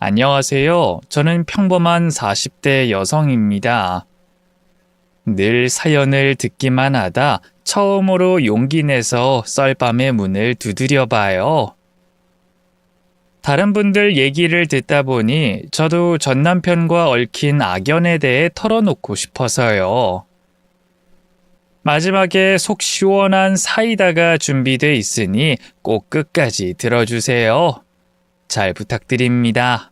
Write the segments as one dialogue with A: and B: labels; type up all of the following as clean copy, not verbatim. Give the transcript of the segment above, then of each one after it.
A: 안녕하세요. 저는 평범한 40대 여성입니다. 늘 사연을 듣기만 하다 처음으로 용기 내서 썰밤의 문을 두드려 봐요. 다른 분들 얘기를 듣다 보니 저도 전 남편과 얽힌 악연에 대해 털어놓고 싶어서요. 마지막에 속 시원한 사이다가 준비돼 있으니 꼭 끝까지 들어주세요. 잘 부탁드립니다.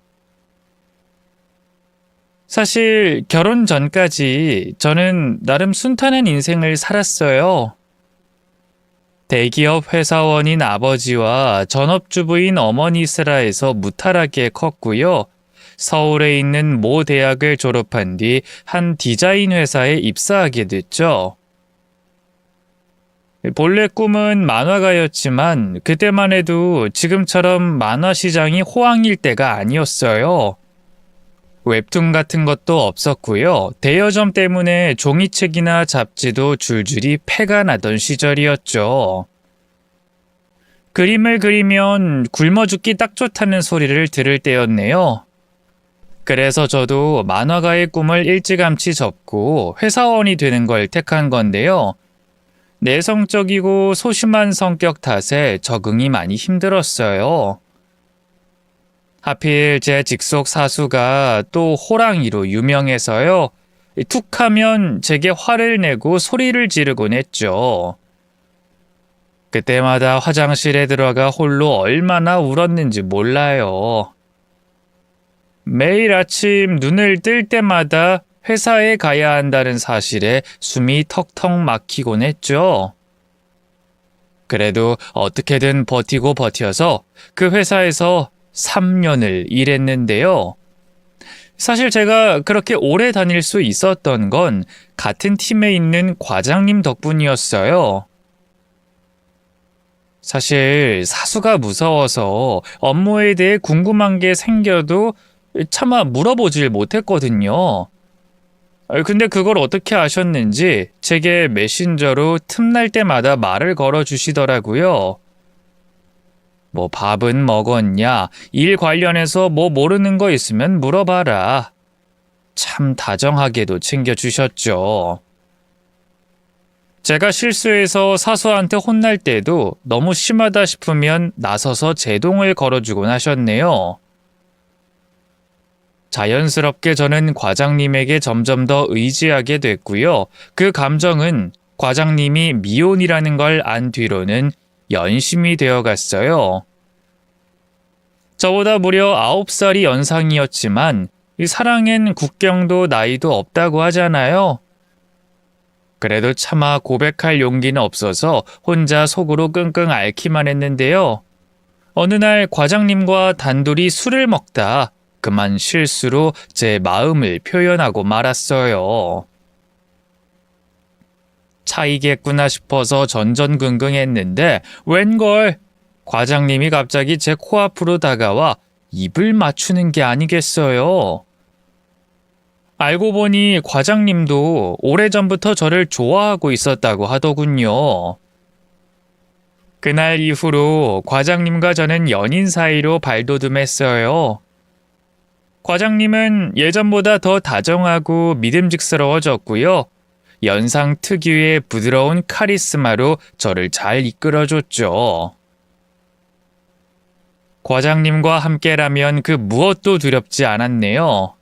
A: 사실 결혼 전까지 저는 나름 순탄한 인생을 살았어요. 대기업 회사원인 아버지와 전업주부인 어머니 슬하 해서 무탈하게 컸고요. 서울에 있는 모 대학을 졸업한 뒤 한 디자인 회사에 입사하게 됐죠. 본래 꿈은 만화가였지만 그때만 해도 지금처럼 만화 시장이 호황일 때가 아니었어요. 웹툰 같은 것도 없었고요. 대여점 때문에 종이책이나 잡지도 줄줄이 폐가 나던 시절이었죠. 그림을 그리면 굶어 죽기 딱 좋다는 소리를 들을 때였네요. 그래서 저도 만화가의 꿈을 일찌감치 접고 회사원이 되는 걸 택한 건데요. 내성적이고 소심한 성격 탓에 적응이 많이 힘들었어요. 하필 제 직속 사수가 또 호랑이로 유명해서요. 툭하면 제게 화를 내고 소리를 지르곤 했죠. 그때마다 화장실에 들어가 홀로 얼마나 울었는지 몰라요. 매일 아침 눈을 뜰 때마다 회사에 가야 한다는 사실에 숨이 턱턱 막히곤 했죠. 그래도 어떻게든 버티고 버텨서 그 회사에서 3년을 일했는데요. 사실 제가 그렇게 오래 다닐 수 있었던 건 같은 팀에 있는 과장님 덕분이었어요. 사실 사수가 무서워서 업무에 대해 궁금한 게 생겨도 차마 물어보질 못했거든요. 근데 그걸 어떻게 아셨는지 제게 메신저로 틈날 때마다 말을 걸어주시더라고요. 뭐 밥은 먹었냐, 일 관련해서 뭐 모르는 거 있으면 물어봐라. 참 다정하게도 챙겨주셨죠. 제가 실수해서 사수한테 혼날 때도 너무 심하다 싶으면 나서서 제동을 걸어주곤 하셨네요. 자연스럽게 저는 과장님에게 점점 더 의지하게 됐고요. 그 감정은 과장님이 미혼이라는 걸 안 뒤로는 연심이 되어 갔어요. 저보다 무려 9살이 연상이었지만 이 사랑엔 국경도 나이도 없다고 하잖아요. 그래도 차마 고백할 용기는 없어서 혼자 속으로 끙끙 앓기만 했는데요. 어느 날 과장님과 단둘이 술을 먹다 그만 실수로 제 마음을 표현하고 말았어요. 차이겠구나 싶어서 전전긍긍했는데 웬걸 과장님이 갑자기 제 코앞으로 다가와 입을 맞추는 게 아니겠어요. 알고 보니 과장님도 오래전부터 저를 좋아하고 있었다고 하더군요. 그날 이후로 과장님과 저는 연인 사이로 발돋움했어요. 과장님은 예전보다 더 다정하고 믿음직스러워졌고요. 연상 특유의 부드러운 카리스마로 저를 잘 이끌어줬죠. 과장님과 함께라면 그 무엇도 두렵지 않았네요.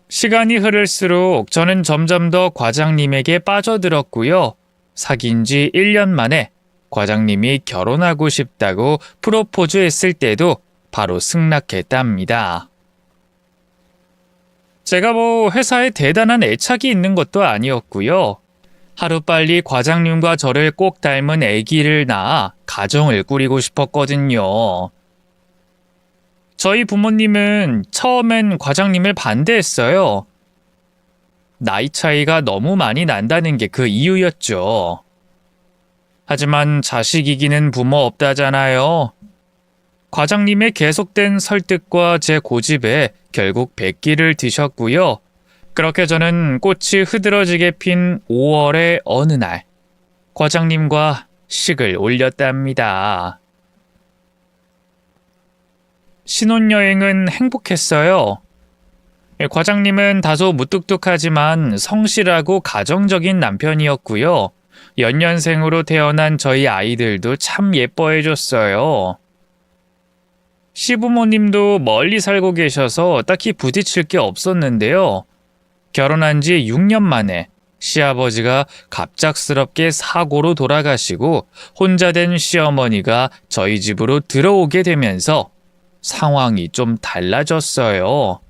A: 시간이 흐를수록 저는 점점 더 과장님에게 빠져들었고요. 사귄 지 1년 만에 과장님이 결혼하고 싶다고 프로포즈 했을 때도 바로 승낙했답니다. 제가 뭐 회사에 대단한 애착이 있는 것도 아니었고요. 하루빨리 과장님과 저를 꼭 닮은 아기를 낳아 가정을 꾸리고 싶었거든요. 저희 부모님은 처음엔 과장님을 반대했어요. 나이 차이가 너무 많이 난다는 게 그 이유였죠. 하지만 자식 이기는 부모 없다잖아요. 과장님의 계속된 설득과 제 고집에 결국 백기를 드셨고요. 그렇게 저는 꽃이 흐드러지게 핀 5월의 어느 날 과장님과 식을 올렸답니다. 신혼여행은 행복했어요. 과장님은 다소 무뚝뚝하지만 성실하고 가정적인 남편이었고요. 연년생으로 태어난 저희 아이들도 참 예뻐해줬어요. 시부모님도 멀리 살고 계셔서 딱히 부딪힐 게 없었는데요. 결혼한 지 6년 만에 시아버지가 갑작스럽게 사고로 돌아가시고 혼자 된 시어머니가 저희 집으로 들어오게 되면서 상황이 좀 달라졌어요.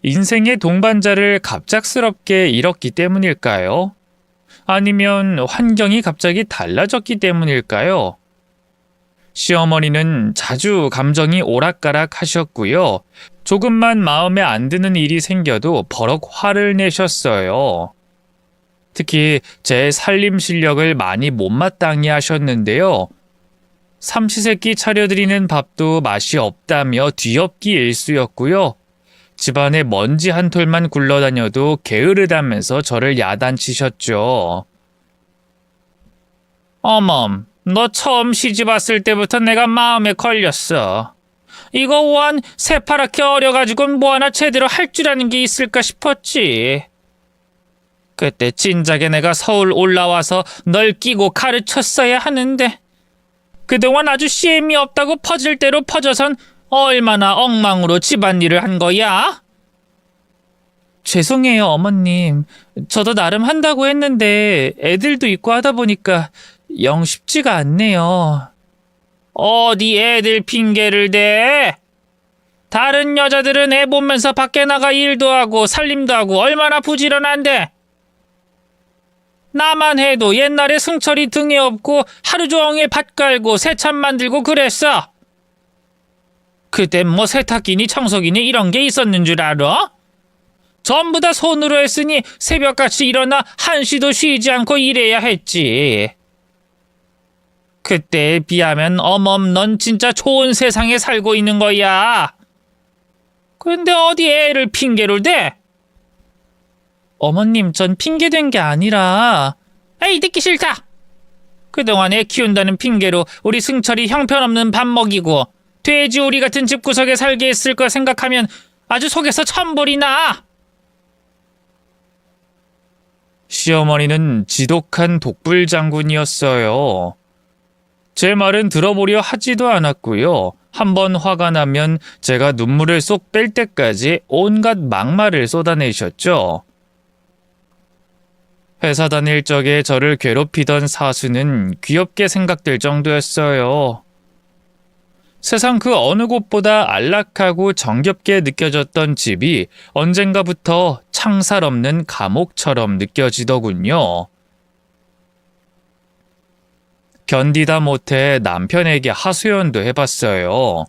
A: 인생의 동반자를 갑작스럽게 잃었기 때문일까요? 아니면 환경이 갑자기 달라졌기 때문일까요? 시어머니는 자주 감정이 오락가락 하셨고요. 조금만 마음에 안 드는 일이 생겨도 버럭 화를 내셨어요. 특히 제 살림 실력을 많이 못마땅히 하셨는데요. 삼시세끼 차려드리는 밥도 맛이 없다며 뒤엎기 일쑤였고요. 집안에 먼지 한 톨만 굴러다녀도 게으르다면서 저를 야단치셨죠. 어멈, 너 처음 시집 왔을 때부터 내가 마음에 걸렸어. 이거 원 새파랗게 어려가지고 뭐 하나 제대로 할 줄 아는 게 있을까 싶었지. 그때 진작에 내가 서울 올라와서 널 끼고 가르쳤어야 하는데 그동안 아주 쉼이 없다고 퍼질 대로 퍼져선 얼마나 엉망으로 집안일을 한 거야? 죄송해요, 어머님. 저도 나름 한다고 했는데 애들도 있고 하다 보니까 영 쉽지가 않네요. 어디 애들 핑계를 대? 다른 여자들은 애 보면서 밖에 나가 일도 하고 살림도 하고 얼마나 부지런한데. 나만 해도 옛날에 승철이 등에 업고 하루 종일 밭 갈고 새참 만들고 그랬어. 그땐 뭐 세탁기니 청소기니 이런 게 있었는 줄 알아? 전부 다 손으로 했으니 새벽같이 일어나 한시도 쉬지 않고 일해야 했지. 그때에 비하면 어멈 넌 진짜 좋은 세상에 살고 있는 거야. 근데 어디 애를 핑계를 대? 어머님 전 핑계댄 게 아니라 에이 듣기 싫다. 그동안 애 키운다는 핑계로 우리 승철이 형편없는 밥 먹이고 돼지우리 같은 집구석에 살게 했을 거 생각하면 아주 속에서 천불이 나. 시어머니는 지독한 독불 장군이었어요. 제 말은 들어보려 하지도 않았고요. 한번 화가 나면 제가 눈물을 쏙 뺄 때까지 온갖 막말을 쏟아내셨죠. 회사 다닐 적에 저를 괴롭히던 사수는 귀엽게 생각될 정도였어요. 세상 그 어느 곳보다 안락하고 정겹게 느껴졌던 집이 언젠가부터 창살 없는 감옥처럼 느껴지더군요. 견디다 못해 남편에게 하소연도 해봤어요.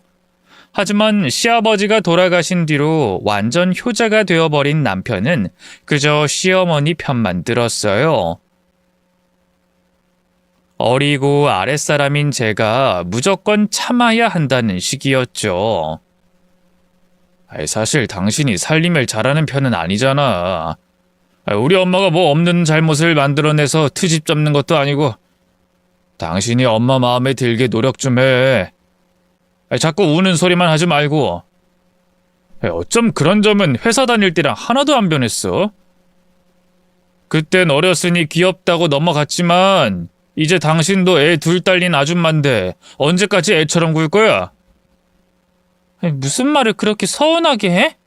A: 하지만 시아버지가 돌아가신 뒤로 완전 효자가 되어버린 남편은 그저 시어머니 편만 들었어요. 어리고 아랫사람인 제가 무조건 참아야 한다는 식이었죠. 사실 당신이 살림을 잘하는 편은 아니잖아. 우리 엄마가 뭐 없는 잘못을 만들어내서 트집 잡는 것도 아니고 당신이 엄마 마음에 들게 노력 좀 해. 자꾸 우는 소리만 하지 말고. 어쩜 그런 점은 회사 다닐 때랑 하나도 안 변했어? 그땐 어렸으니 귀엽다고 넘어갔지만 이제 당신도 애 둘 딸린 아줌마인데 언제까지 애처럼 굴 거야? 무슨 말을 그렇게 서운하게 해?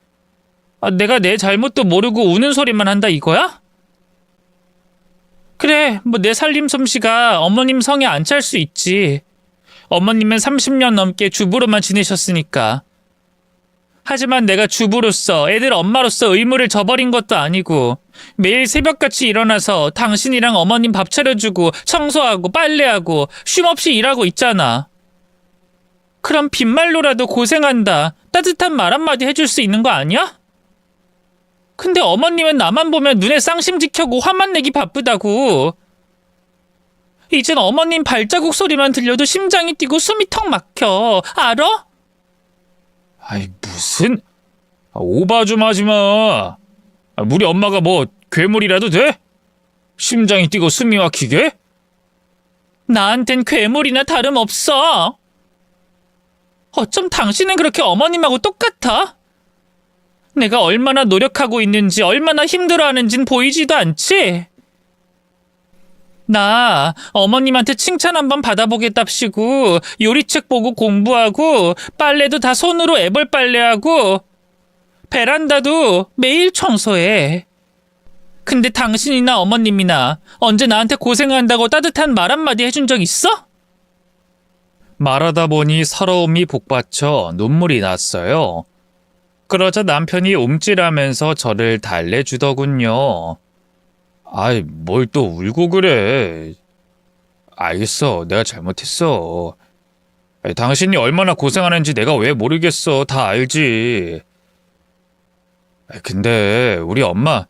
A: 내가 내 잘못도 모르고 우는 소리만 한다 이거야? 그래, 뭐 내 살림 솜씨가 어머님 성에 안 찰 수 있지. 어머님은 30년 넘게 주부로만 지내셨으니까. 하지만 내가 주부로서 애들 엄마로서 의무를 저버린 것도 아니고 매일 새벽같이 일어나서 당신이랑 어머님 밥 차려주고 청소하고 빨래하고 쉼없이 일하고 있잖아. 그럼 빈말로라도 고생한다 따뜻한 말 한마디 해줄 수 있는 거 아니야? 근데 어머님은 나만 보면 눈에 쌍심지 켜고 화만 내기 바쁘다고. 이젠 어머님 발자국 소리만 들려도 심장이 뛰고 숨이 턱 막혀. 알아? 무슨 오바 좀 하지 마. 우리 엄마가 뭐 괴물이라도 돼? 심장이 뛰고 숨이 막히게? 나한텐 괴물이나 다름없어. 어쩜 당신은 그렇게 어머님하고 똑같아? 내가 얼마나 노력하고 있는지 얼마나 힘들어하는진 보이지도 않지? 나 어머님한테 칭찬 한번 받아보겠답시고 요리책 보고 공부하고 빨래도 다 손으로 애벌 빨래하고 베란다도 매일 청소해. 근데 당신이나 어머님이나 언제 나한테 고생한다고 따뜻한 말 한마디 해준 적 있어? 말하다 보니 서러움이 복받쳐 눈물이 났어요. 그러자 남편이 움찔하면서 저를 달래주더군요. 아이, 뭘 또 울고 그래. 알겠어, 내가 잘못했어. 아이, 당신이 얼마나 고생하는지 내가 왜 모르겠어. 다 알지. 아이, 근데 우리 엄마,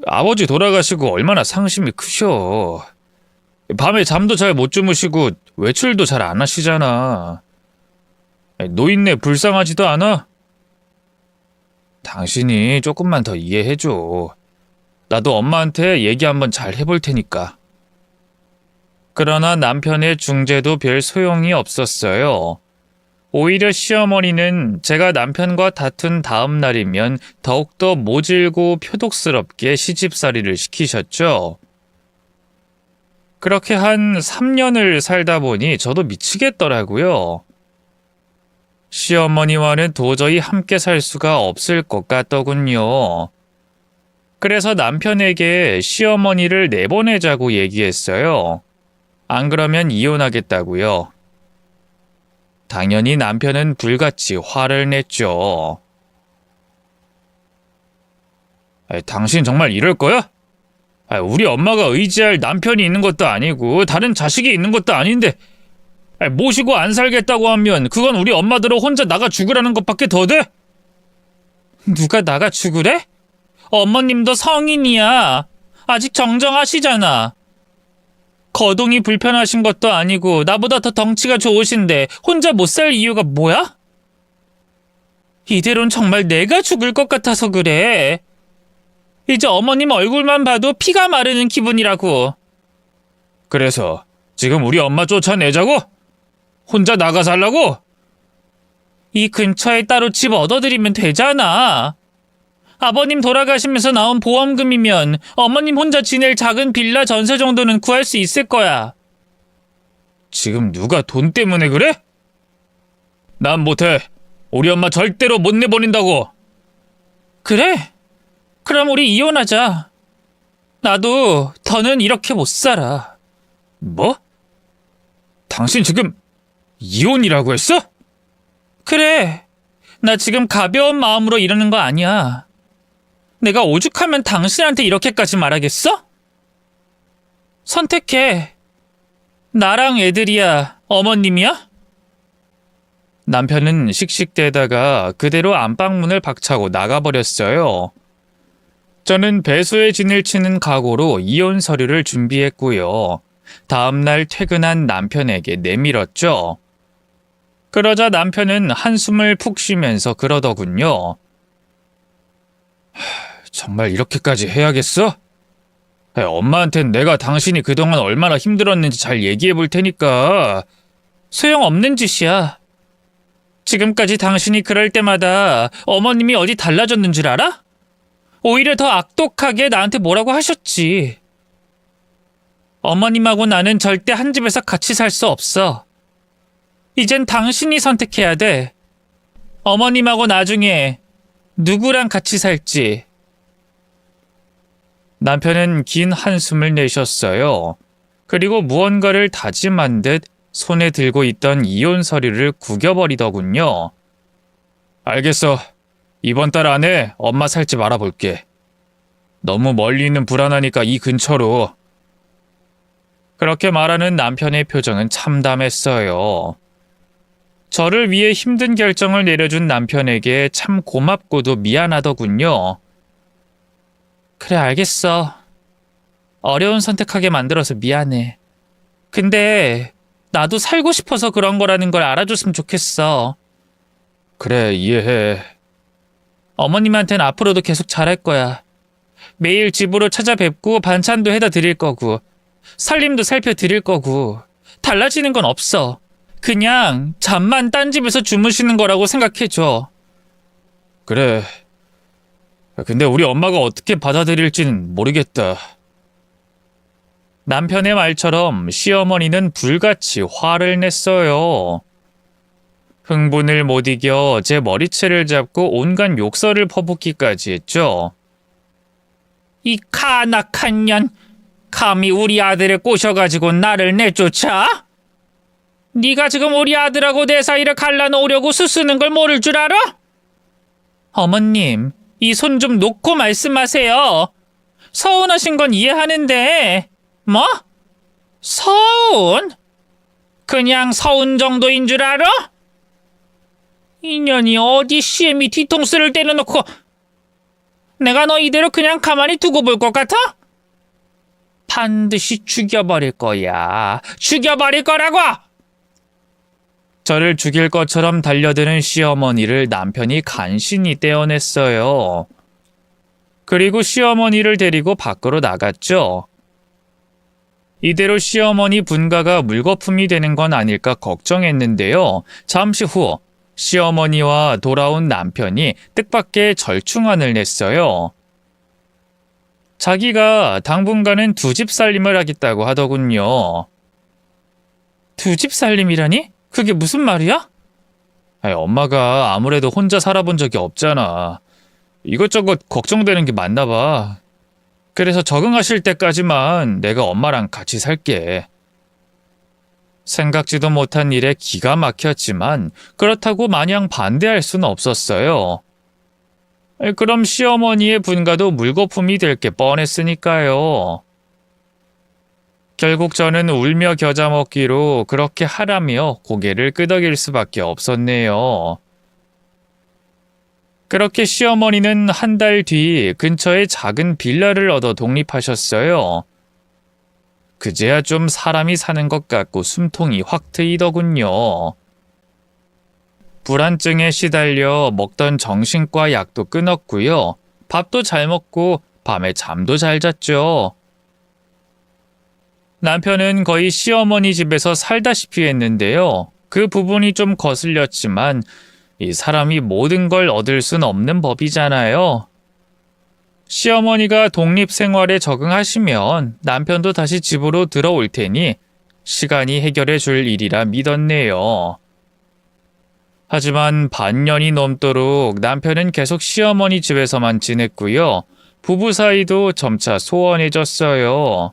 A: 아버지 돌아가시고 얼마나 상심이 크셔. 밤에 잠도 잘 못 주무시고 외출도 잘 안 하시잖아. 노인네 불쌍하지도 않아? 당신이 조금만 더 이해해줘. 나도 엄마한테 얘기 한번 잘 해볼 테니까. 그러나 남편의 중재도 별 소용이 없었어요. 오히려 시어머니는 제가 남편과 다툰 다음 날이면 더욱더 모질고 표독스럽게 시집살이를 시키셨죠. 그렇게 한 3년을 살다 보니 저도 미치겠더라고요. 시어머니와는 도저히 함께 살 수가 없을 것 같더군요. 그래서 남편에게 시어머니를 내보내자고 얘기했어요. 안 그러면 이혼하겠다고요. 당연히 남편은 불같이 화를 냈죠. 당신 정말 이럴 거야? 우리 엄마가 의지할 남편이 있는 것도 아니고 다른 자식이 있는 것도 아닌데 모시고 안 살겠다고 하면 그건 우리 엄마들은 혼자 나가 죽으라는 것밖에 더 돼? 누가 나가 죽으래? 어머님도 성인이야. 아직 정정하시잖아. 거동이 불편하신 것도 아니고 나보다 더 덩치가 좋으신데 혼자 못 살 이유가 뭐야? 이대로는 정말 내가 죽을 것 같아서 그래. 이제 어머님 얼굴만 봐도 피가 마르는 기분이라고. 그래서 지금 우리 엄마 쫓아내자고? 혼자 나가 살라고? 이 근처에 따로 집 얻어드리면 되잖아. 아버님 돌아가시면서 나온 보험금이면 어머님 혼자 지낼 작은 빌라 전세 정도는 구할 수 있을 거야. 지금 누가 돈 때문에 그래? 난 못해. 우리 엄마 절대로 못 내보낸다고. 그래? 그럼 우리 이혼하자. 나도 더는 이렇게 못 살아. 뭐? 당신 지금 이혼이라고 했어? 그래. 나 지금 가벼운 마음으로 이러는 거 아니야. 내가 오죽하면 당신한테 이렇게까지 말하겠어? 선택해. 나랑 애들이야, 어머님이야? 남편은 씩씩대다가 그대로 안방문을 박차고 나가버렸어요. 저는 배수의 진을 치는 각오로 이혼 서류를 준비했고요. 다음날 퇴근한 남편에게 내밀었죠. 그러자 남편은 한숨을 푹 쉬면서 그러더군요. 정말 이렇게까지 해야겠어? 엄마한텐 내가 당신이 그동안 얼마나 힘들었는지 잘 얘기해 볼 테니까. 소용없는 짓이야. 지금까지 당신이 그럴 때마다 어머님이 어디 달라졌는 줄 알아? 오히려 더 악독하게 나한테 뭐라고 하셨지. 어머님하고 나는 절대 한 집에서 같이 살 수 없어. 이젠 당신이 선택해야 돼. 어머님하고 나중에 누구랑 같이 살지. 남편은 긴 한숨을 내셨어요. 그리고 무언가를 다짐한 듯 손에 들고 있던 이혼 서류를 구겨버리더군요. 알겠어. 이번 달 안에 엄마 살 집 알아볼게. 너무 멀리 있는 불안하니까 이 근처로. 그렇게 말하는 남편의 표정은 참담했어요. 저를 위해 힘든 결정을 내려준 남편에게 참 고맙고도 미안하더군요. 그래, 알겠어. 어려운 선택하게 만들어서 미안해. 근데 나도 살고 싶어서 그런 거라는 걸 알아줬으면 좋겠어. 그래, 이해해. 어머님한테는 앞으로도 계속 잘할 거야. 매일 집으로 찾아뵙고 반찬도 해다 드릴 거고 살림도 살펴드릴 거고 달라지는 건 없어. 그냥 잠만 딴 집에서 주무시는 거라고 생각해줘. 그래. 근데 우리 엄마가 어떻게 받아들일지는 모르겠다. 남편의 말처럼 시어머니는 불같이 화를 냈어요. 흥분을 못 이겨 제 머리채를 잡고 온갖 욕설을 퍼붓기까지 했죠. 이 카나칸 년, 감히 우리 아들을 꼬셔가지고 나를 내쫓아? 네가 지금 우리 아들하고 내 사이를 갈라놓으려고 수쓰는 걸 모를 줄 알아? 어머님, 이 손 좀 놓고 말씀하세요. 서운하신 건 이해하는데 뭐? 서운? 그냥 서운 정도인 줄 알아? 인연이 어디 시애미 뒤통수를 때려놓고 내가 너 이대로 그냥 가만히 두고 볼 것 같아? 반드시 죽여버릴 거야. 죽여버릴 거라고! 저를 죽일 것처럼 달려드는 시어머니를 남편이 간신히 떼어냈어요. 그리고 시어머니를 데리고 밖으로 나갔죠. 이대로 시어머니 분가가 물거품이 되는 건 아닐까 걱정했는데요. 잠시 후 시어머니와 돌아온 남편이 뜻밖의 절충안을 냈어요. 자기가 당분간은 두 집 살림을 하겠다고 하더군요. 두 집 살림이라니? 그게 무슨 말이야? 엄마가 아무래도 혼자 살아본 적이 없잖아. 이것저것 걱정되는 게 많나 봐. 그래서 적응하실 때까지만 내가 엄마랑 같이 살게. 생각지도 못한 일에 기가 막혔지만 그렇다고 마냥 반대할 수는 없었어요. 그럼 시어머니의 분가도 물거품이 될 게 뻔했으니까요. 결국 저는 울며 겨자 먹기로 그렇게 하라며 고개를 끄덕일 수밖에 없었네요. 그렇게 시어머니는 한 달 뒤 근처에 작은 빌라를 얻어 독립하셨어요. 그제야 좀 사람이 사는 것 같고 숨통이 확 트이더군요. 불안증에 시달려 먹던 정신과 약도 끊었고요. 밥도 잘 먹고 밤에 잠도 잘 잤죠. 남편은 거의 시어머니 집에서 살다시피 했는데요. 그 부분이 좀 거슬렸지만 이 사람이 모든 걸 얻을 순 없는 법이잖아요. 시어머니가 독립 생활에 적응하시면 남편도 다시 집으로 들어올 테니 시간이 해결해 줄 일이라 믿었네요. 하지만 반년이 넘도록 남편은 계속 시어머니 집에서만 지냈고요. 부부 사이도 점차 소원해졌어요.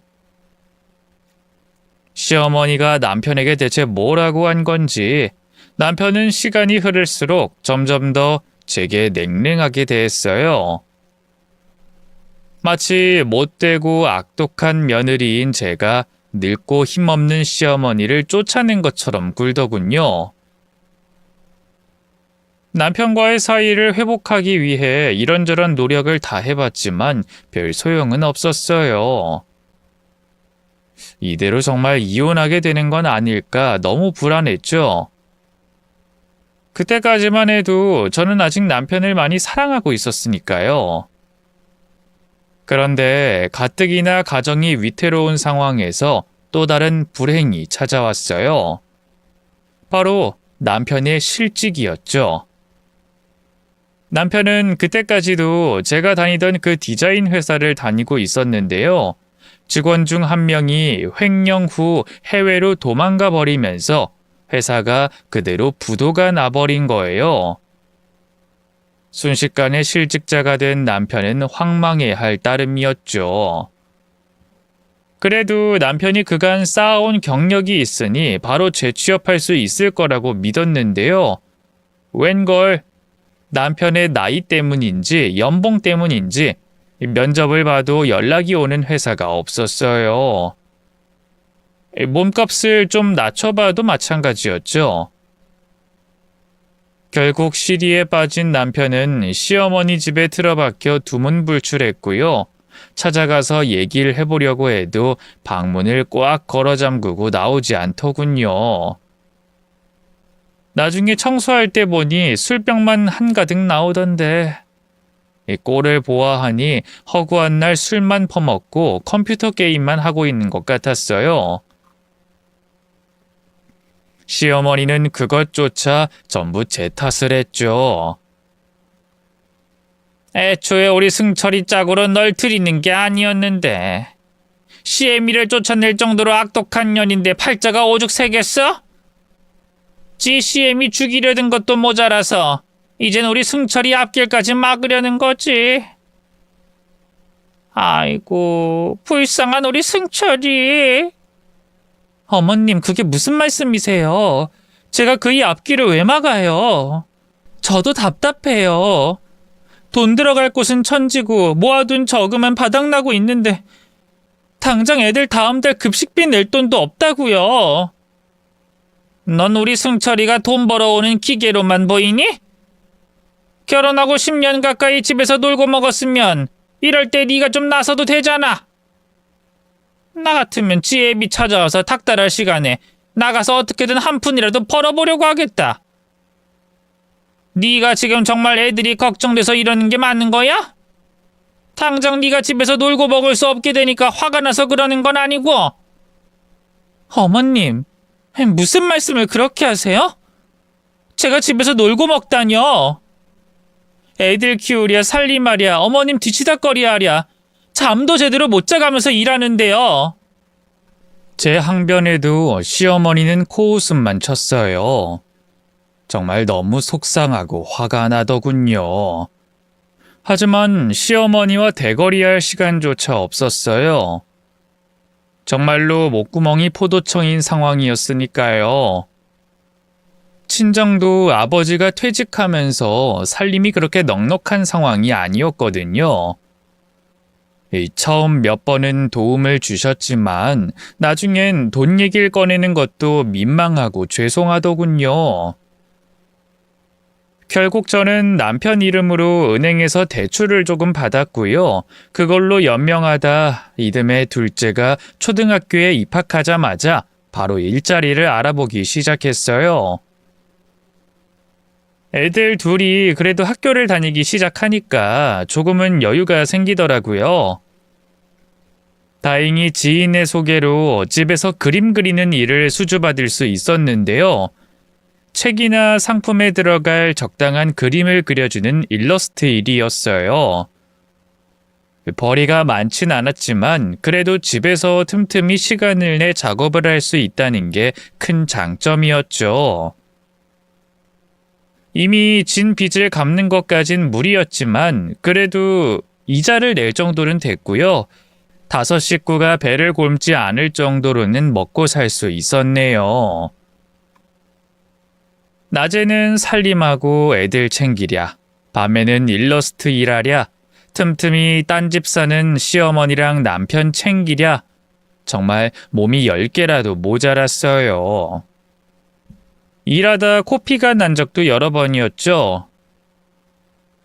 A: 시어머니가 남편에게 대체 뭐라고 한 건지 남편은 시간이 흐를수록 점점 더 제게 냉랭하게 대했어요. 마치 못되고 악독한 며느리인 제가 늙고 힘없는 시어머니를 쫓아낸 것처럼 굴더군요. 남편과의 사이를 회복하기 위해 이런저런 노력을 다 해봤지만 별 소용은 없었어요. 이대로 정말 이혼하게 되는 건 아닐까 너무 불안했죠. 그때까지만 해도 저는 아직 남편을 많이 사랑하고 있었으니까요. 그런데 가뜩이나 가정이 위태로운 상황에서 또 다른 불행이 찾아왔어요. 바로 남편의 실직이었죠. 남편은 그때까지도 제가 다니던 그 디자인 회사를 다니고 있었는데요. 직원 중 한 명이 횡령 후 해외로 도망가 버리면서 회사가 그대로 부도가 나버린 거예요. 순식간에 실직자가 된 남편은 황망해할 따름이었죠. 그래도 남편이 그간 쌓아온 경력이 있으니 바로 재취업할 수 있을 거라고 믿었는데요. 웬걸 남편의 나이 때문인지 연봉 때문인지 면접을 봐도 연락이 오는 회사가 없었어요. 몸값을 좀 낮춰봐도 마찬가지였죠. 결국 시리에 빠진 남편은 시어머니 집에 틀어박혀 두문불출했고요. 찾아가서 얘기를 해보려고 해도 방문을 꽉 걸어 잠그고 나오지 않더군요. 나중에 청소할 때 보니 술병만 한가득 나오던데 이 꼴을 보아하니 허구한 날 술만 퍼먹고 컴퓨터 게임만 하고 있는 것 같았어요. 시어머니는 그것조차 전부 제 탓을 했죠. 애초에 우리 승철이 짝으로 널 들이는 게 아니었는데 시애미를 쫓아낼 정도로 악독한 년인데 팔자가 오죽 세겠어? 지 시애미 죽이려던 것도 모자라서 이젠 우리 승철이 앞길까지 막으려는 거지. 아이고, 불쌍한 우리 승철이. 어머님, 그게 무슨 말씀이세요? 제가 그의 앞길을 왜 막아요? 저도 답답해요. 돈 들어갈 곳은 천지고 모아둔 저금은 바닥나고 있는데 당장 애들 다음 달 급식비 낼 돈도 없다고요. 넌 우리 승철이가 돈 벌어오는 기계로만 보이니? 결혼하고 10년 가까이 집에서 놀고 먹었으면 이럴 때 네가 좀 나서도 되잖아. 나 같으면 지혜비 찾아와서 닥달할 시간에 나가서 어떻게든 한 푼이라도 벌어보려고 하겠다. 네가 지금 정말 애들이 걱정돼서 이러는 게 맞는 거야? 당장 네가 집에서 놀고 먹을 수 없게 되니까 화가 나서 그러는 건 아니고. 어머님, 무슨 말씀을 그렇게 하세요? 제가 집에서 놀고 먹다뇨. 애들 키우랴 살림하랴 어머님 뒤치다꺼리하랴 잠도 제대로 못 자가면서 일하는데요. 제 항변에도 시어머니는 코웃음만 쳤어요. 정말 너무 속상하고 화가 나더군요. 하지만 시어머니와 대거리할 시간조차 없었어요. 정말로 목구멍이 포도청인 상황이었으니까요. 친정도 아버지가 퇴직하면서 살림이 그렇게 넉넉한 상황이 아니었거든요. 처음 몇 번은 도움을 주셨지만 나중엔 돈 얘기를 꺼내는 것도 민망하고 죄송하더군요. 결국 저는 남편 이름으로 은행에서 대출을 조금 받았고요. 그걸로 연명하다 이듬해 둘째가 초등학교에 입학하자마자 바로 일자리를 알아보기 시작했어요. 애들 둘이 그래도 학교를 다니기 시작하니까 조금은 여유가 생기더라고요. 다행히 지인의 소개로 집에서 그림 그리는 일을 수주받을 수 있었는데요. 책이나 상품에 들어갈 적당한 그림을 그려주는 일러스트 일이었어요. 벌이가 많진 않았지만 그래도 집에서 틈틈이 시간을 내 작업을 할 수 있다는 게 큰 장점이었죠. 이미 진 빚을 갚는 것까진 무리였지만 그래도 이자를 낼 정도는 됐고요. 5 식구가 배를 곪지 않을 정도로는 먹고 살 수 있었네요. 낮에는 살림하고 애들 챙기랴, 밤에는 일러스트 일하랴, 틈틈이 딴 집 사는 시어머니랑 남편 챙기랴. 정말 몸이 10개라도 모자랐어요. 일하다 코피가 난 적도 여러 번이었죠.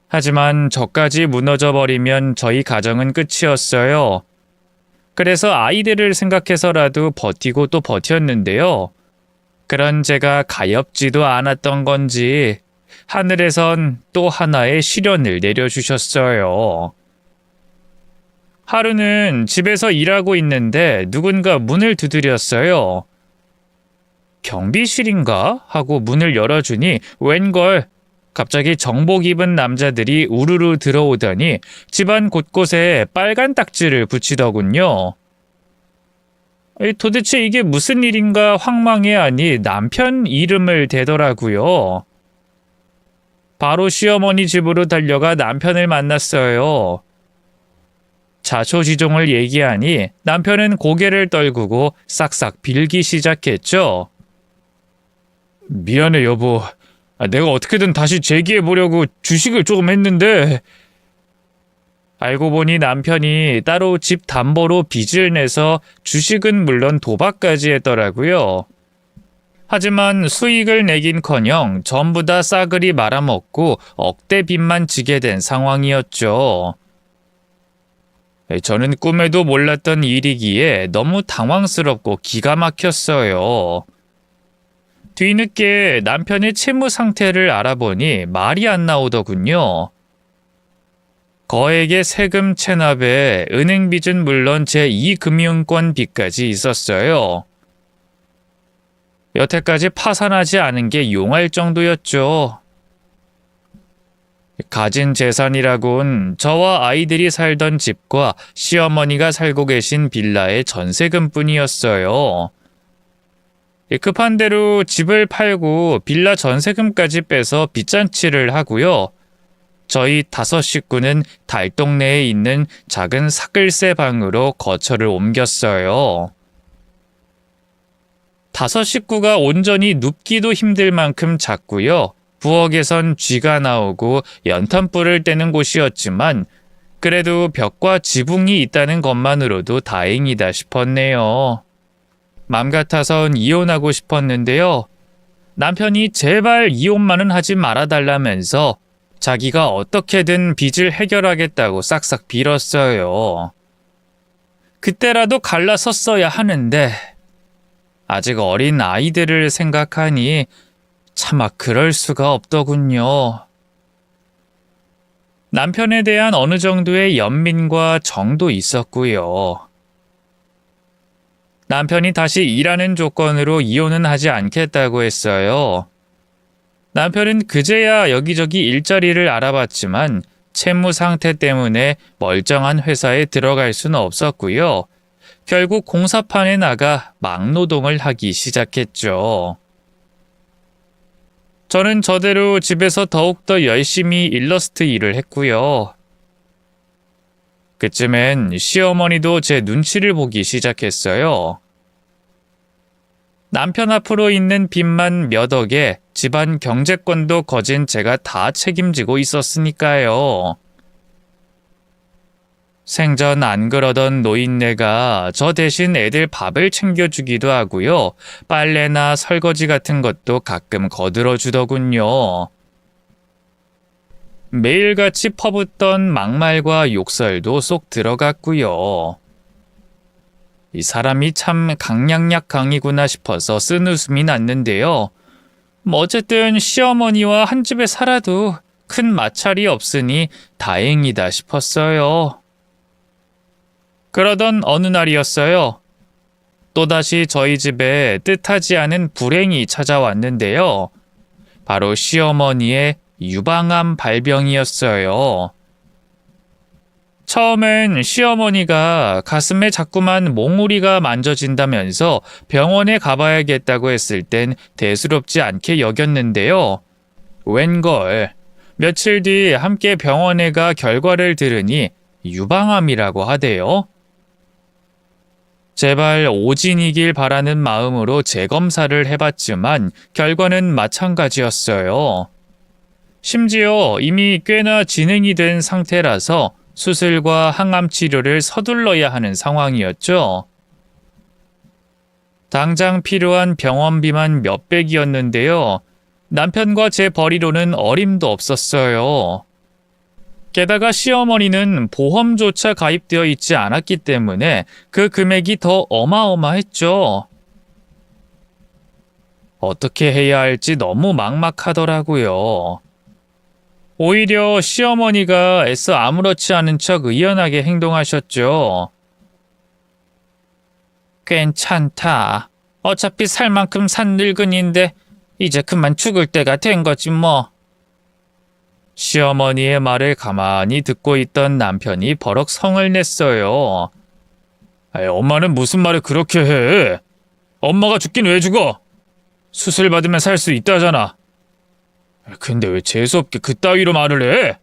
A: 하지만 저까지 무너져버리면 저희 가정은 끝이었어요. 그래서 아이들을 생각해서라도 버티고 또 버텼는데요. 그런 제가 가엾지도 않았던 건지 하늘에선 또 하나의 시련을 내려주셨어요. 하루는 집에서 일하고 있는데 누군가 문을 두드렸어요. 경비실인가? 하고 문을 열어주니 웬걸 갑자기 정복 입은 남자들이 우르르 들어오더니 집안 곳곳에 빨간 딱지를 붙이더군요. 도대체 이게 무슨 일인가 황망해 하니 남편 이름을 대더라고요. 바로 시어머니 집으로 달려가 남편을 만났어요. 자초지종을 얘기하니 남편은 고개를 떨구고 싹싹 빌기 시작했죠. 미안해 여보. 내가 어떻게든 다시 재기해보려고 주식을 조금 했는데. 알고 보니 남편이 따로 집 담보로 빚을 내서 주식은 물론 도박까지 했더라고요. 하지만 수익을 내긴커녕 전부 다 싸그리 말아먹고 억대 빚만 지게 된 상황이었죠. 저는 꿈에도 몰랐던 일이기에 너무 당황스럽고 기가 막혔어요. 뒤늦게 남편의 채무 상태를 알아보니 말이 안 나오더군요. 거액의 세금 체납에 은행 빚은 물론 제2금융권 빚까지 있었어요. 여태까지 파산하지 않은 게 용할 정도였죠. 가진 재산이라곤 저와 아이들이 살던 집과 시어머니가 살고 계신 빌라의 전세금뿐이었어요. 급한 대로 집을 팔고 빌라 전세금까지 빼서 빚잔치를 하고요. 저희 5 식구는 달동네에 있는 작은 사글세 방으로 거처를 옮겼어요. 5 식구가 온전히 눕기도 힘들 만큼 작고요. 부엌에선 쥐가 나오고 연탄불을 떼는 곳이었지만 그래도 벽과 지붕이 있다는 것만으로도 다행이다 싶었네요. 맘 같아선 이혼하고 싶었는데요. 남편이 제발 이혼만은 하지 말아달라면서 자기가 어떻게든 빚을 해결하겠다고 싹싹 빌었어요. 그때라도 갈라섰어야 하는데 아직 어린 아이들을 생각하니 차마 그럴 수가 없더군요. 남편에 대한 어느 정도의 연민과 정도 있었고요. 남편이 다시 일하는 조건으로 이혼은 하지 않겠다고 했어요. 남편은 그제야 여기저기 일자리를 알아봤지만 채무 상태 때문에 멀쩡한 회사에 들어갈 수는 없었고요. 결국 공사판에 나가 막노동을 하기 시작했죠. 저는 저대로 집에서 더욱더 열심히 일러스트 일을 했고요. 그쯤엔 시어머니도 제 눈치를 보기 시작했어요. 남편 앞으로 있는 빚만 몇 억에 집안 경제권도 거진 제가 다 책임지고 있었으니까요. 생전 안 그러던 노인네가 저 대신 애들 밥을 챙겨주기도 하고요. 빨래나 설거지 같은 것도 가끔 거들어 주더군요. 매일같이 퍼붓던 막말과 욕설도 쏙 들어갔고요. 이 사람이 참 강량약강이구나 싶어서 쓴웃음이 났는데요. 어쨌든 시어머니와 한 집에 살아도 큰 마찰이 없으니 다행이다 싶었어요. 그러던 어느 날이었어요. 또다시 저희 집에 뜻하지 않은 불행이 찾아왔는데요. 바로 시어머니의 유방암 발병이었어요. 처음엔 시어머니가 가슴에 자꾸만 몽우리가 만져진다면서 병원에 가봐야겠다고 했을 땐 대수롭지 않게 여겼는데요. 웬걸, 며칠 뒤 함께 병원에 가 결과를 들으니 유방암이라고 하대요. 제발 오진이길 바라는 마음으로 재검사를 해봤지만 결과는 마찬가지였어요. 심지어 이미 꽤나 진행이 된 상태라서 수술과 항암 치료를 서둘러야 하는 상황이었죠. 당장 필요한 병원비만 몇백이었는데요. 남편과 제 벌이로는 어림도 없었어요. 게다가 시어머니는 보험조차 가입되어 있지 않았기 때문에 그 금액이 더 어마어마했죠. 어떻게 해야 할지 너무 막막하더라고요. 오히려 시어머니가 애써 아무렇지 않은 척 의연하게 행동하셨죠. 괜찮다. 어차피 살 만큼 산 늙은인데 이제 그만 죽을 때가 된 거지 뭐. 시어머니의 말을 가만히 듣고 있던 남편이 버럭 성을 냈어요. 엄마는 무슨 말을 그렇게 해? 엄마가 죽긴 왜 죽어? 수술 받으면 살 수 있다잖아. 근데 왜 재수없게 그따위로 말을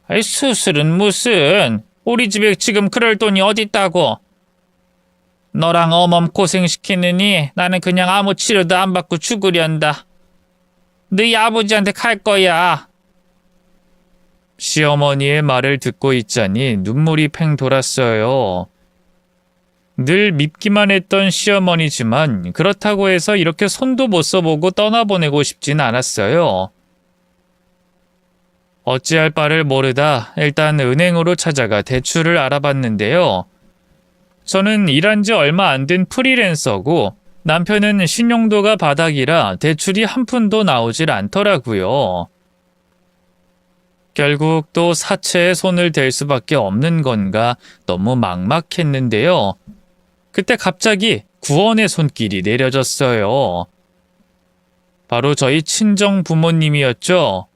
A: 해? 수술은 무슨? 우리 집에 지금 그럴 돈이 어딨다고? 너랑 어멈 고생시키느니 나는 그냥 아무 치료도 안 받고 죽으련다. 너희 아버지한테 갈 거야. 시어머니의 말을 듣고 있자니 눈물이 팽 돌았어요. 늘 밉기만 했던 시어머니지만 그렇다고 해서 이렇게 손도 못 써보고 떠나보내고 싶진 않았어요. 어찌할 바를 모르다 일단 은행으로 찾아가 대출을 알아봤는데요. 저는 일한 지 얼마 안 된 프리랜서고 남편은 신용도가 바닥이라 대출이 한 푼도 나오질 않더라고요. 결국 또 사채에 손을 댈 수밖에 없는 건가 너무 막막했는데요. 그때 갑자기 구원의 손길이 내려졌어요. 바로 저희 친정 부모님이었죠.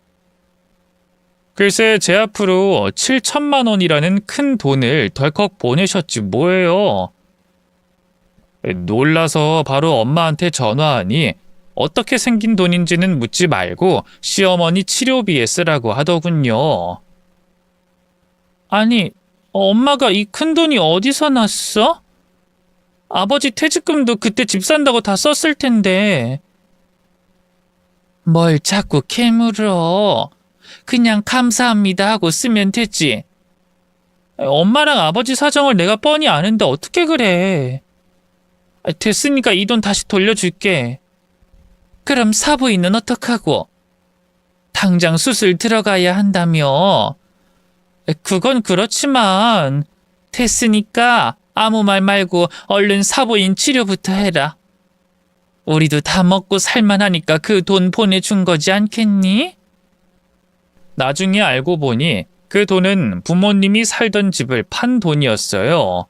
A: 글쎄 제 앞으로 7천만 원이라는 큰 돈을 덜컥 보내셨지 뭐예요. 놀라서 바로 엄마한테 전화하니 어떻게 생긴 돈인지는 묻지 말고 시어머니 치료비에 쓰라고 하더군요. 아니, 엄마가 이 큰 돈이 어디서 났어? 아버지 퇴직금도 그때 집 산다고 다 썼을 텐데. 뭘 자꾸 캐물어. 그냥 감사합니다 하고 쓰면 되지. 엄마랑 아버지 사정을 내가 뻔히 아는데 어떻게 그래. 됐으니까 이 돈 다시 돌려줄게. 그럼 사부인은 어떡하고? 당장 수술 들어가야 한다며. 그건 그렇지만 됐으니까 아무 말 말고 얼른 사부인 치료부터 해라. 우리도 다 먹고 살만하니까 그 돈 보내준 거지 않겠니? 나중에 알고 보니 그 돈은 부모님이 살던 집을 판 돈이었어요.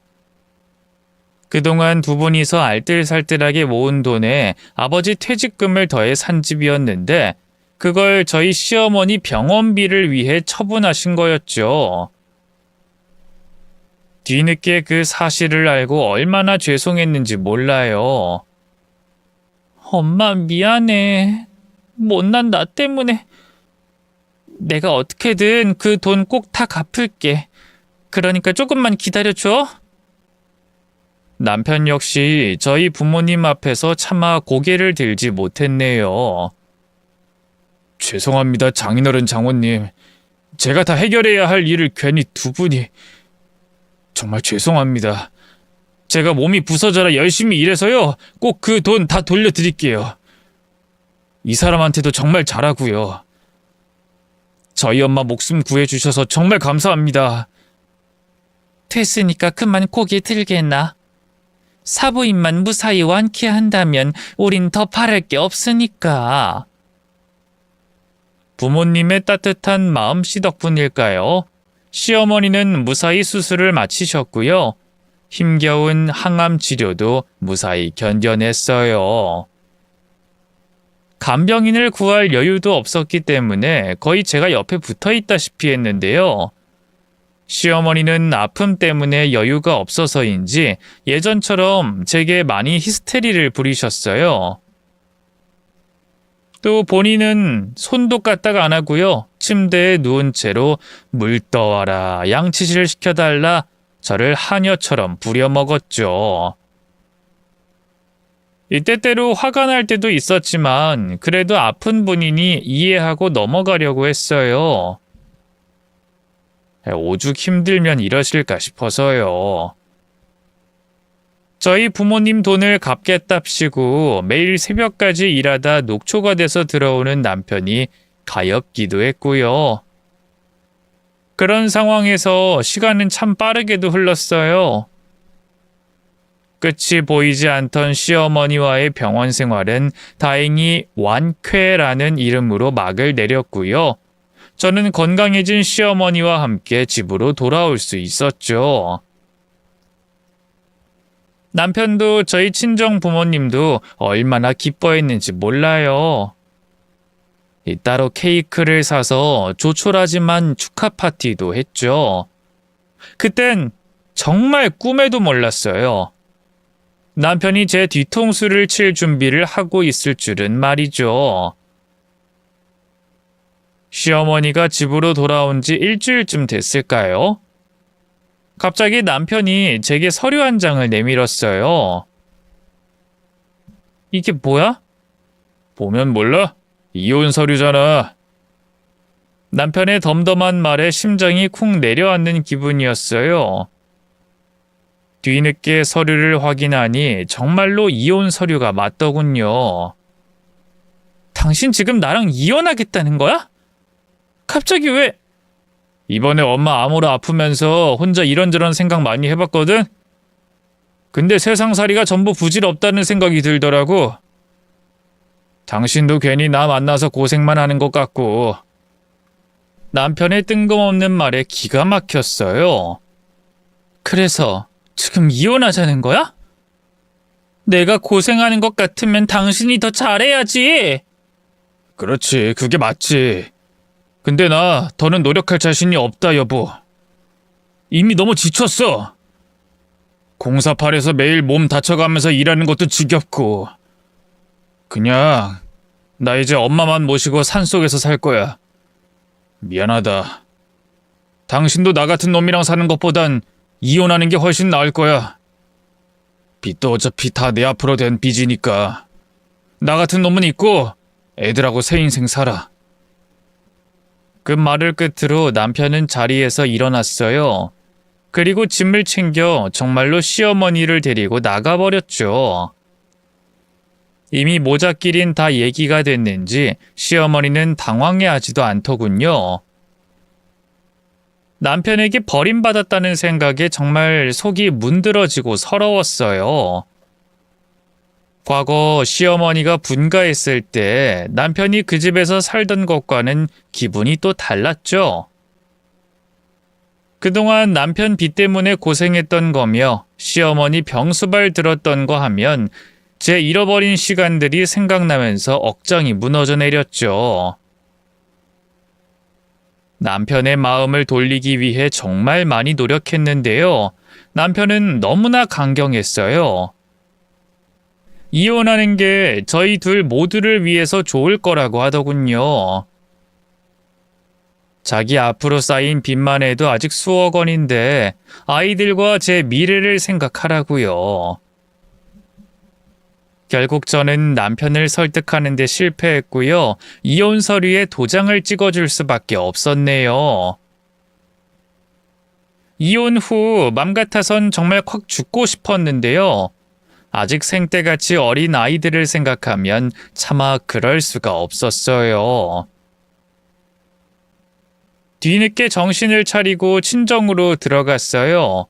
A: 그동안 두 분이서 알뜰살뜰하게 모은 돈에 아버지 퇴직금을 더해 산 집이었는데 그걸 저희 시어머니 병원비를 위해 처분하신 거였죠. 뒤늦게 그 사실을 알고 얼마나 죄송했는지 몰라요. 엄마 미안해. 못난 나 때문에. 내가 어떻게든 그 돈 꼭 다 갚을게. 그러니까 조금만 기다려줘. 남편 역시 저희 부모님 앞에서 차마 고개를 들지 못했네요. 죄송합니다, 장인어른 장모님. 제가 다 해결해야 할 일을 괜히 두 분이. 정말 죄송합니다. 제가 몸이 부서져라 열심히 일해서요. 꼭 그 돈 다 돌려드릴게요. 이 사람한테도 정말 잘하고요. 저희 엄마 목숨 구해주셔서 정말 감사합니다. 됐으니까 그만 고개 들게나. 사부인만 무사히 완쾌한다면 우린 더 바랄 게 없으니까. 부모님의 따뜻한 마음씨 덕분일까요? 시어머니는 무사히 수술을 마치셨고요. 힘겨운 항암 치료도 무사히 견뎌냈어요. 간병인을 구할 여유도 없었기 때문에 거의 제가 옆에 붙어 있다시피 했는데요. 시어머니는 아픔 때문에 여유가 없어서인지 예전처럼 제게 많이 히스테리를 부리셨어요. 또 본인은 손도 까딱 안 하고요. 침대에 누운 채로 물 떠와라, 양치질 시켜달라, 저를 하녀처럼 부려먹었죠. 이때때로 화가 날 때도 있었지만 그래도 아픈 분이니 이해하고 넘어가려고 했어요. 오죽 힘들면 이러실까 싶어서요. 저희 부모님 돈을 갚겠답시고 매일 새벽까지 일하다 녹초가 돼서 들어오는 남편이 가엾기도 했고요. 그런 상황에서 시간은 참 빠르게도 흘렀어요. 끝이 보이지 않던 시어머니와의 병원 생활은 다행히 완쾌라는 이름으로 막을 내렸고요. 저는 건강해진 시어머니와 함께 집으로 돌아올 수 있었죠. 남편도 저희 친정 부모님도 얼마나 기뻐했는지 몰라요. 따로 케이크를 사서 조촐하지만 축하 파티도 했죠. 그땐 정말 꿈에도 몰랐어요. 남편이 제 뒤통수를 칠 준비를 하고 있을 줄은 말이죠. 시어머니가 집으로 돌아온 지 일주일쯤 됐을까요? 갑자기 남편이 제게 서류 한 장을 내밀었어요. 이게 뭐야? 보면 몰라? 이혼 서류잖아. 남편의 덤덤한 말에 심장이 쿵 내려앉는 기분이었어요. 뒤늦게 서류를 확인하니 정말로 이혼 서류가 맞더군요. 당신 지금 나랑 이혼하겠다는 거야? 갑자기 왜? 이번에 엄마 암으로 아프면서 혼자 이런저런 생각 많이 해봤거든? 근데 세상살이가 전부 부질없다는 생각이 들더라고. 당신도 괜히 나 만나서 고생만 하는 것 같고. 남편의 뜬금없는 말에 기가 막혔어요. 그래서 지금 이혼하자는 거야? 내가 고생하는 것 같으면 당신이 더 잘해야지. 그렇지, 그게 맞지. 근데 나 더는 노력할 자신이 없다, 여보. 이미 너무 지쳤어. 공사팔에서 매일 몸 다쳐가면서 일하는 것도 지겹고. 그냥 나 이제 엄마만 모시고 산속에서 살 거야. 미안하다. 당신도 나 같은 놈이랑 사는 것보단 이혼하는 게 훨씬 나을 거야. 빚도 어차피 다 내 앞으로 된 빚이니까. 나 같은 놈은 있고 애들하고 새 인생 살아. 그 말을 끝으로 남편은 자리에서 일어났어요. 그리고 짐을 챙겨 정말로 시어머니를 데리고 나가버렸죠. 이미 모자끼린 다 얘기가 됐는지 시어머니는 당황해하지도 않더군요. 남편에게 버림받았다는 생각에 정말 속이 문드러지고 서러웠어요. 과거 시어머니가 분가했을 때 남편이 그 집에서 살던 것과는 기분이 또 달랐죠. 그동안 남편 빚 때문에 고생했던 거며 시어머니 병수발 들었던 거 하면 제 잃어버린 시간들이 생각나면서 억장이 무너져 내렸죠. 남편의 마음을 돌리기 위해 정말 많이 노력했는데요. 남편은 너무나 강경했어요. 이혼하는 게 저희 둘 모두를 위해서 좋을 거라고 하더군요. 자기 앞으로 쌓인 빚만 해도 아직 수억 원인데 아이들과 제 미래를 생각하라고요. 결국 저는 남편을 설득하는 데 실패했고요. 이혼 서류에 도장을 찍어줄 수밖에 없었네요. 이혼 후 맘 같아선 정말 콱 죽고 싶었는데요. 아직 생때같이 어린 아이들을 생각하면 차마 그럴 수가 없었어요. 뒤늦게 정신을 차리고 친정으로 들어갔어요.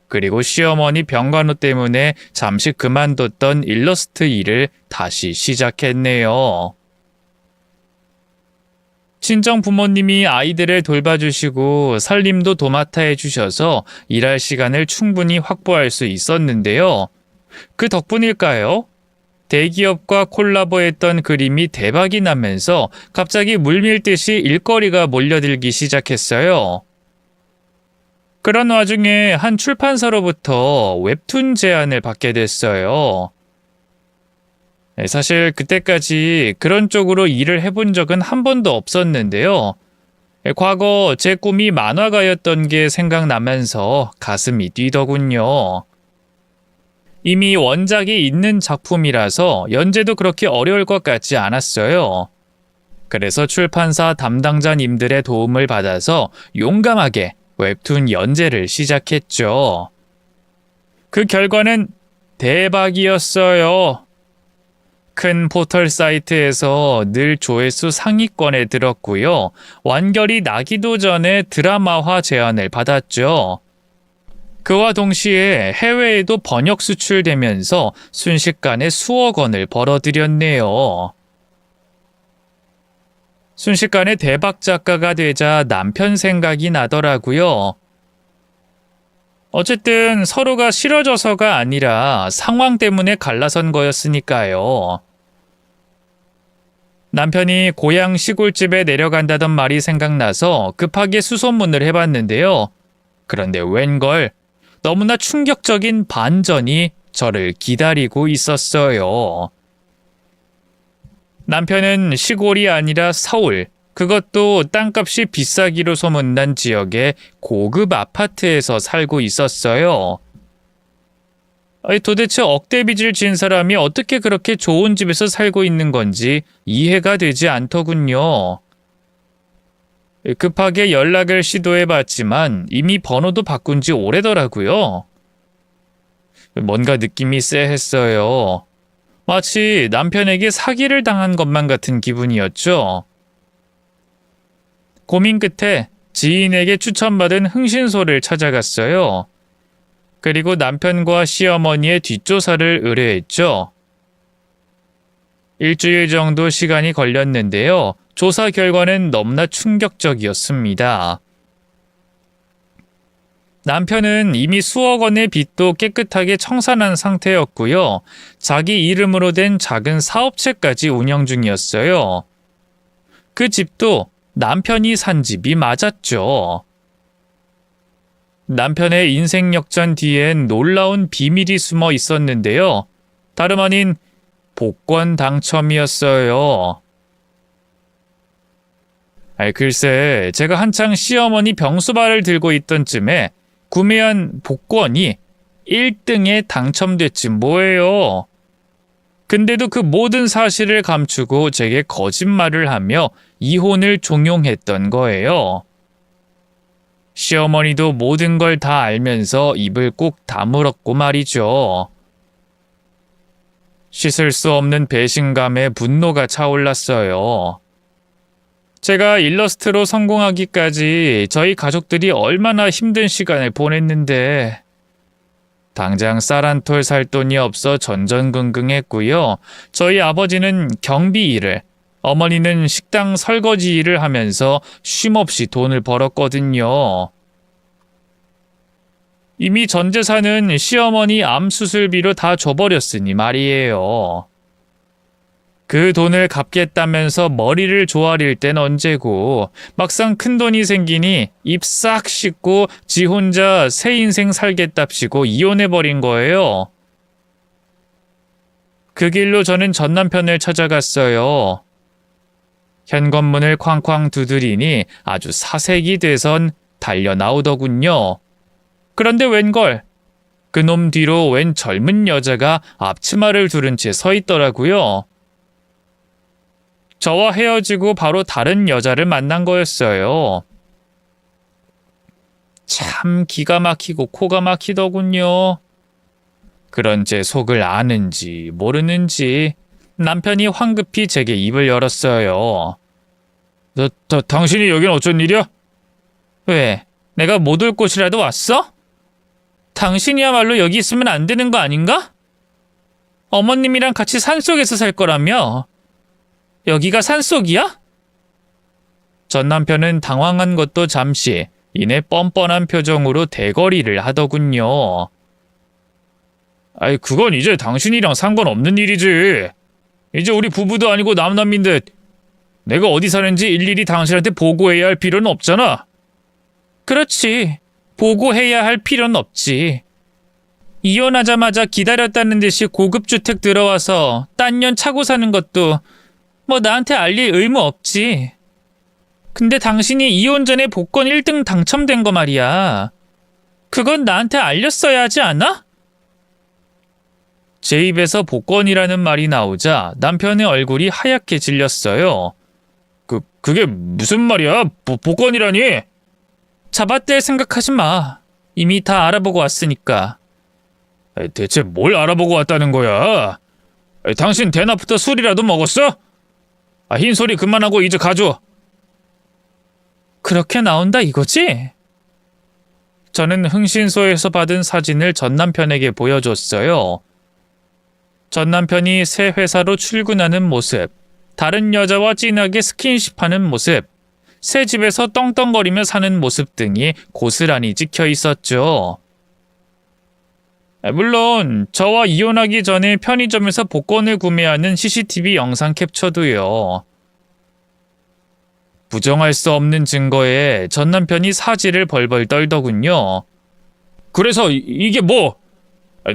A: 그리고 시어머니 병간호 때문에 잠시 그만뒀던 일러스트 일을 다시 시작했네요. 친정 부모님이 아이들을 돌봐주시고 살림도 도맡아 해주셔서 일할 시간을 충분히 확보할 수 있었는데요. 그 덕분일까요? 대기업과 콜라보했던 그림이 대박이 나면서 갑자기 물밀듯이 일거리가 몰려들기 시작했어요. 그런 와중에 한 출판사로부터 웹툰 제안을 받게 됐어요. 사실 그때까지 그런 쪽으로 일을 해본 적은 한 번도 없었는데요. 과거 제 꿈이 만화가였던 게 생각나면서 가슴이 뛰더군요. 이미 원작이 있는 작품이라서 연재도 그렇게 어려울 것 같지 않았어요. 그래서 출판사 담당자님들의 도움을 받아서 용감하게 웹툰 연재를 시작했죠. 그 결과는 대박이었어요. 큰 포털 사이트에서 늘 조회수 상위권에 들었고요. 완결이 나기도 전에 드라마화 제안을 받았죠. 그와 동시에 해외에도 번역 수출되면서 순식간에 수억 원을 벌어들였네요. 순식간에 대박 작가가 되자 남편 생각이 나더라고요. 어쨌든 서로가 싫어져서가 아니라 상황 때문에 갈라선 거였으니까요. 남편이 고향 시골집에 내려간다던 말이 생각나서 급하게 수소문을 해봤는데요. 그런데 웬걸 너무나 충격적인 반전이 저를 기다리고 있었어요. 남편은 시골이 아니라 서울, 그것도 땅값이 비싸기로 소문난 지역의 고급 아파트에서 살고 있었어요. 도대체 억대 빚을 진 사람이 어떻게 그렇게 좋은 집에서 살고 있는 건지 이해가 되지 않더군요. 급하게 연락을 시도해봤지만 이미 번호도 바꾼 지 오래더라고요. 뭔가 느낌이 쎄했어요. 마치 남편에게 사기를 당한 것만 같은 기분이었죠. 고민 끝에 지인에게 추천받은 흥신소를 찾아갔어요. 그리고 남편과 시어머니의 뒷조사를 의뢰했죠. 일주일 정도 시간이 걸렸는데요. 조사 결과는 너무나 충격적이었습니다. 남편은 이미 수억 원의 빚도 깨끗하게 청산한 상태였고요. 자기 이름으로 된 작은 사업체까지 운영 중이었어요. 그 집도 남편이 산 집이 맞았죠. 남편의 인생 역전 뒤엔 놀라운 비밀이 숨어 있었는데요. 다름 아닌 복권 당첨이었어요. 글쎄, 제가 한창 시어머니 병수발을 들고 있던 쯤에 구매한 복권이 1등에 당첨됐지 뭐예요. 근데도 그 모든 사실을 감추고 제게 거짓말을 하며 이혼을 종용했던 거예요. 시어머니도 모든 걸 다 알면서 입을 꾹 다물었고 말이죠. 씻을 수 없는 배신감에 분노가 차올랐어요. 제가 일러스트로 성공하기까지 저희 가족들이 얼마나 힘든 시간을 보냈는데 당장 쌀 한 톨 살 돈이 없어 전전긍긍했고요. 저희 아버지는 경비 일을, 어머니는 식당 설거지 일을 하면서 쉼없이 돈을 벌었거든요. 이미 전 재산은 시어머니 암 수술비로 다 줘버렸으니 말이에요. 그 돈을 갚겠다면서 머리를 조아릴 땐 언제고 막상 큰돈이 생기니 입 싹 씻고 지 혼자 새 인생 살겠답시고 이혼해버린 거예요. 그 길로 저는 전 남편을 찾아갔어요. 현관문을 쾅쾅 두드리니 아주 사색이 돼선 달려 나오더군요. 그런데 웬걸, 그놈 뒤로 웬 젊은 여자가 앞치마를 두른 채 서 있더라고요. 저와 헤어지고 바로 다른 여자를 만난 거였어요. 참 기가 막히고 코가 막히더군요. 그런 제 속을 아는지 모르는지 남편이 황급히 제게 입을 열었어요. 당신이 여긴 어쩐 일이야? 왜? 내가 못 올 곳이라도 왔어? 당신이야말로 여기 있으면 안 되는 거 아닌가? 어머님이랑 같이 산속에서 살 거라며? 여기가 산속이야? 전 남편은 당황한 것도 잠시 이내 뻔뻔한 표정으로 대거리를 하더군요. 그건 이제 당신이랑 상관없는 일이지. 이제 우리 부부도 아니고 남남인데 내가 어디 사는지 일일이 당신한테 보고해야 할 필요는 없잖아. 그렇지. 보고해야 할 필요는 없지. 이혼하자마자 기다렸다는 듯이 고급 주택 들어와서 딴 년 차고 사는 것도 뭐 나한테 알릴 의무 없지. 근데 당신이 이혼 전에 복권 1등 당첨된 거 말이야. 그건 나한테 알렸어야 하지 않아? 제 입에서 복권이라는 말이 나오자 남편의 얼굴이 하얗게 질렸어요. 그게 무슨 말이야? 복권이라니? 잡아댈 생각하지 마. 이미 다 알아보고 왔으니까. 대체 뭘 알아보고 왔다는 거야? 당신 대낮부터 술이라도 먹었어? 흰소리 그만하고 이제 가줘. 그렇게 나온다 이거지? 저는 흥신소에서 받은 사진을 전 남편에게 보여줬어요. 전 남편이 새 회사로 출근하는 모습, 다른 여자와 진하게 스킨십하는 모습, 새 집에서 떵떵거리며 사는 모습 등이 고스란히 찍혀 있었죠. 물론 저와 이혼하기 전에 편의점에서 복권을 구매하는 CCTV 영상 캡처도요. 부정할 수 없는 증거에 전 남편이 사지를 벌벌 떨더군요. 그래서 이게 뭐?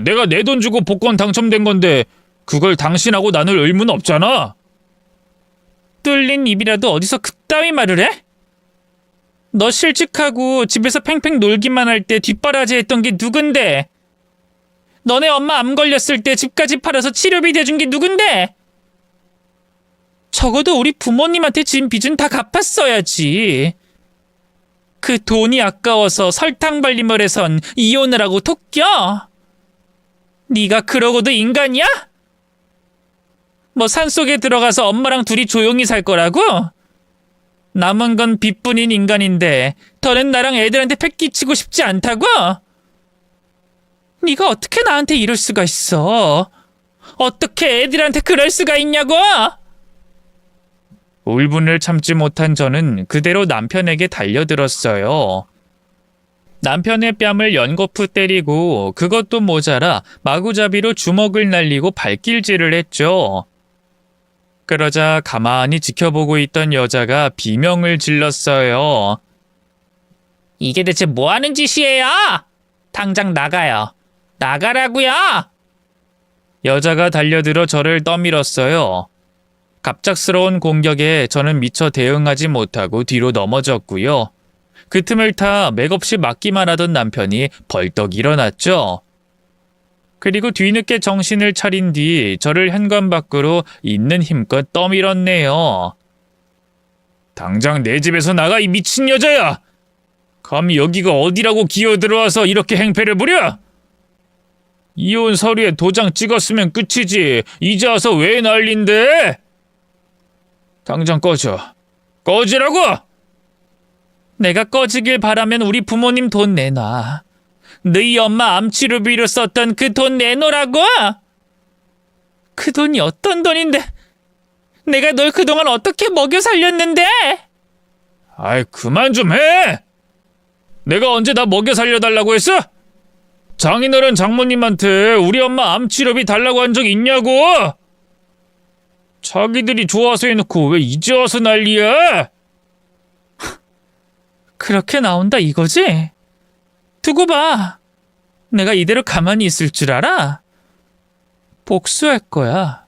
A: 내가 내 돈 주고 복권 당첨된 건데 그걸 당신하고 나눌 의무는 없잖아. 뚫린 입이라도 어디서 그따위 말을 해? 너 실직하고 집에서 팽팽 놀기만 할 때 뒷바라지 했던 게 누군데? 너네 엄마 암 걸렸을 때 집까지 팔아서 치료비 대준 게 누군데? 적어도 우리 부모님한테 진 빚은 다 갚았어야지. 그 돈이 아까워서 설탕 발림을 해선 이혼을 하고 토껴? 네가 그러고도 인간이야? 뭐 산속에 들어가서 엄마랑 둘이 조용히 살 거라고? 남은 건 빚뿐인 인간인데 더는 나랑 애들한테 패 끼치고 싶지 않다고? 네가 어떻게 나한테 이럴 수가 있어? 어떻게 애들한테 그럴 수가 있냐고? 울분을 참지 못한 저는 그대로 남편에게 달려들었어요. 남편의 뺨을 연거푸 때리고 그것도 모자라 마구잡이로 주먹을 날리고 발길질을 했죠. 그러자 가만히 지켜보고 있던 여자가 비명을 질렀어요. 이게 대체 뭐 하는 짓이에요? 당장 나가요. 나가라고요! 여자가 달려들어 저를 떠밀었어요. 갑작스러운 공격에 저는 미처 대응하지 못하고 뒤로 넘어졌고요. 그 틈을 타 맥없이 맞기만 하던 남편이 벌떡 일어났죠. 그리고 뒤늦게 정신을 차린 뒤 저를 현관 밖으로 있는 힘껏 떠밀었네요. 당장 내 집에서 나가, 이 미친 여자야! 감히 여기가 어디라고 기어들어와서 이렇게 행패를 부려? 이혼 서류에 도장 찍었으면 끝이지. 이제 와서 왜 난린데? 당장 꺼져. 꺼지라고! 내가 꺼지길 바라면 우리 부모님 돈 내놔. 너희 엄마 암치료비로 썼던 그 돈 내놓으라고! 그 돈이 어떤 돈인데? 내가 널 그동안 어떻게 먹여 살렸는데? 아이, 그만 좀 해! 내가 언제 다 먹여 살려달라고 했어? 장인어른 장모님한테 우리 엄마 암치료비 달라고 한 적 있냐고? 자기들이 좋아서 해놓고 왜 이제 와서 난리야? 그렇게 나온다 이거지? 두고 봐. 내가 이대로 가만히 있을 줄 알아? 복수할 거야.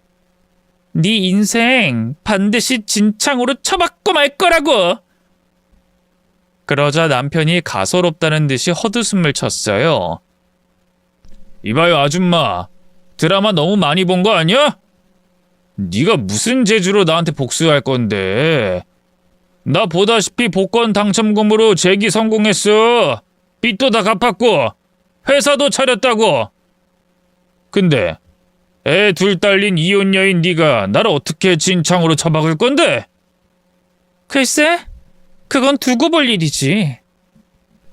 A: 네 인생 반드시 진창으로 쳐박고 말 거라고. 그러자 남편이 가소롭다는 듯이 헛웃음을 쳤어요. 이봐요 아줌마, 드라마 너무 많이 본 거 아니야? 네가 무슨 재주로 나한테 복수할 건데. 나 보다시피 복권 당첨금으로 재기 성공했어. 빚도 다 갚았고 회사도 차렸다고. 근데 애 둘 딸린 이혼 여인 네가 나를 어떻게 진창으로 처박을 건데? 글쎄, 그건 두고 볼 일이지.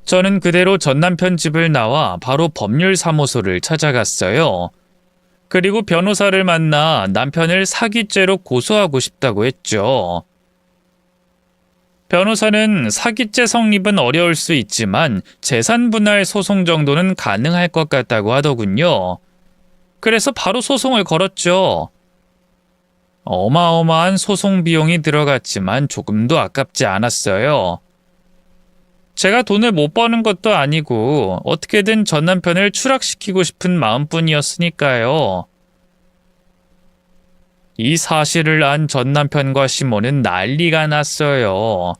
A: 저는 그대로 전남편 집을 나와 바로 법률사무소를 찾아갔어요. 그리고 변호사를 만나 남편을 사기죄로 고소하고 싶다고 했죠. 변호사는 사기죄 성립은 어려울 수 있지만 재산분할 소송 정도는 가능할 것 같다고 하더군요. 그래서 바로 소송을 걸었죠. 어마어마한 소송 비용이 들어갔지만 조금도 아깝지 않았어요. 제가 돈을 못 버는 것도 아니고 어떻게든 전 남편을 추락시키고 싶은 마음뿐이었으니까요. 이 사실을 안 전 남편과 시모는 난리가 났어요.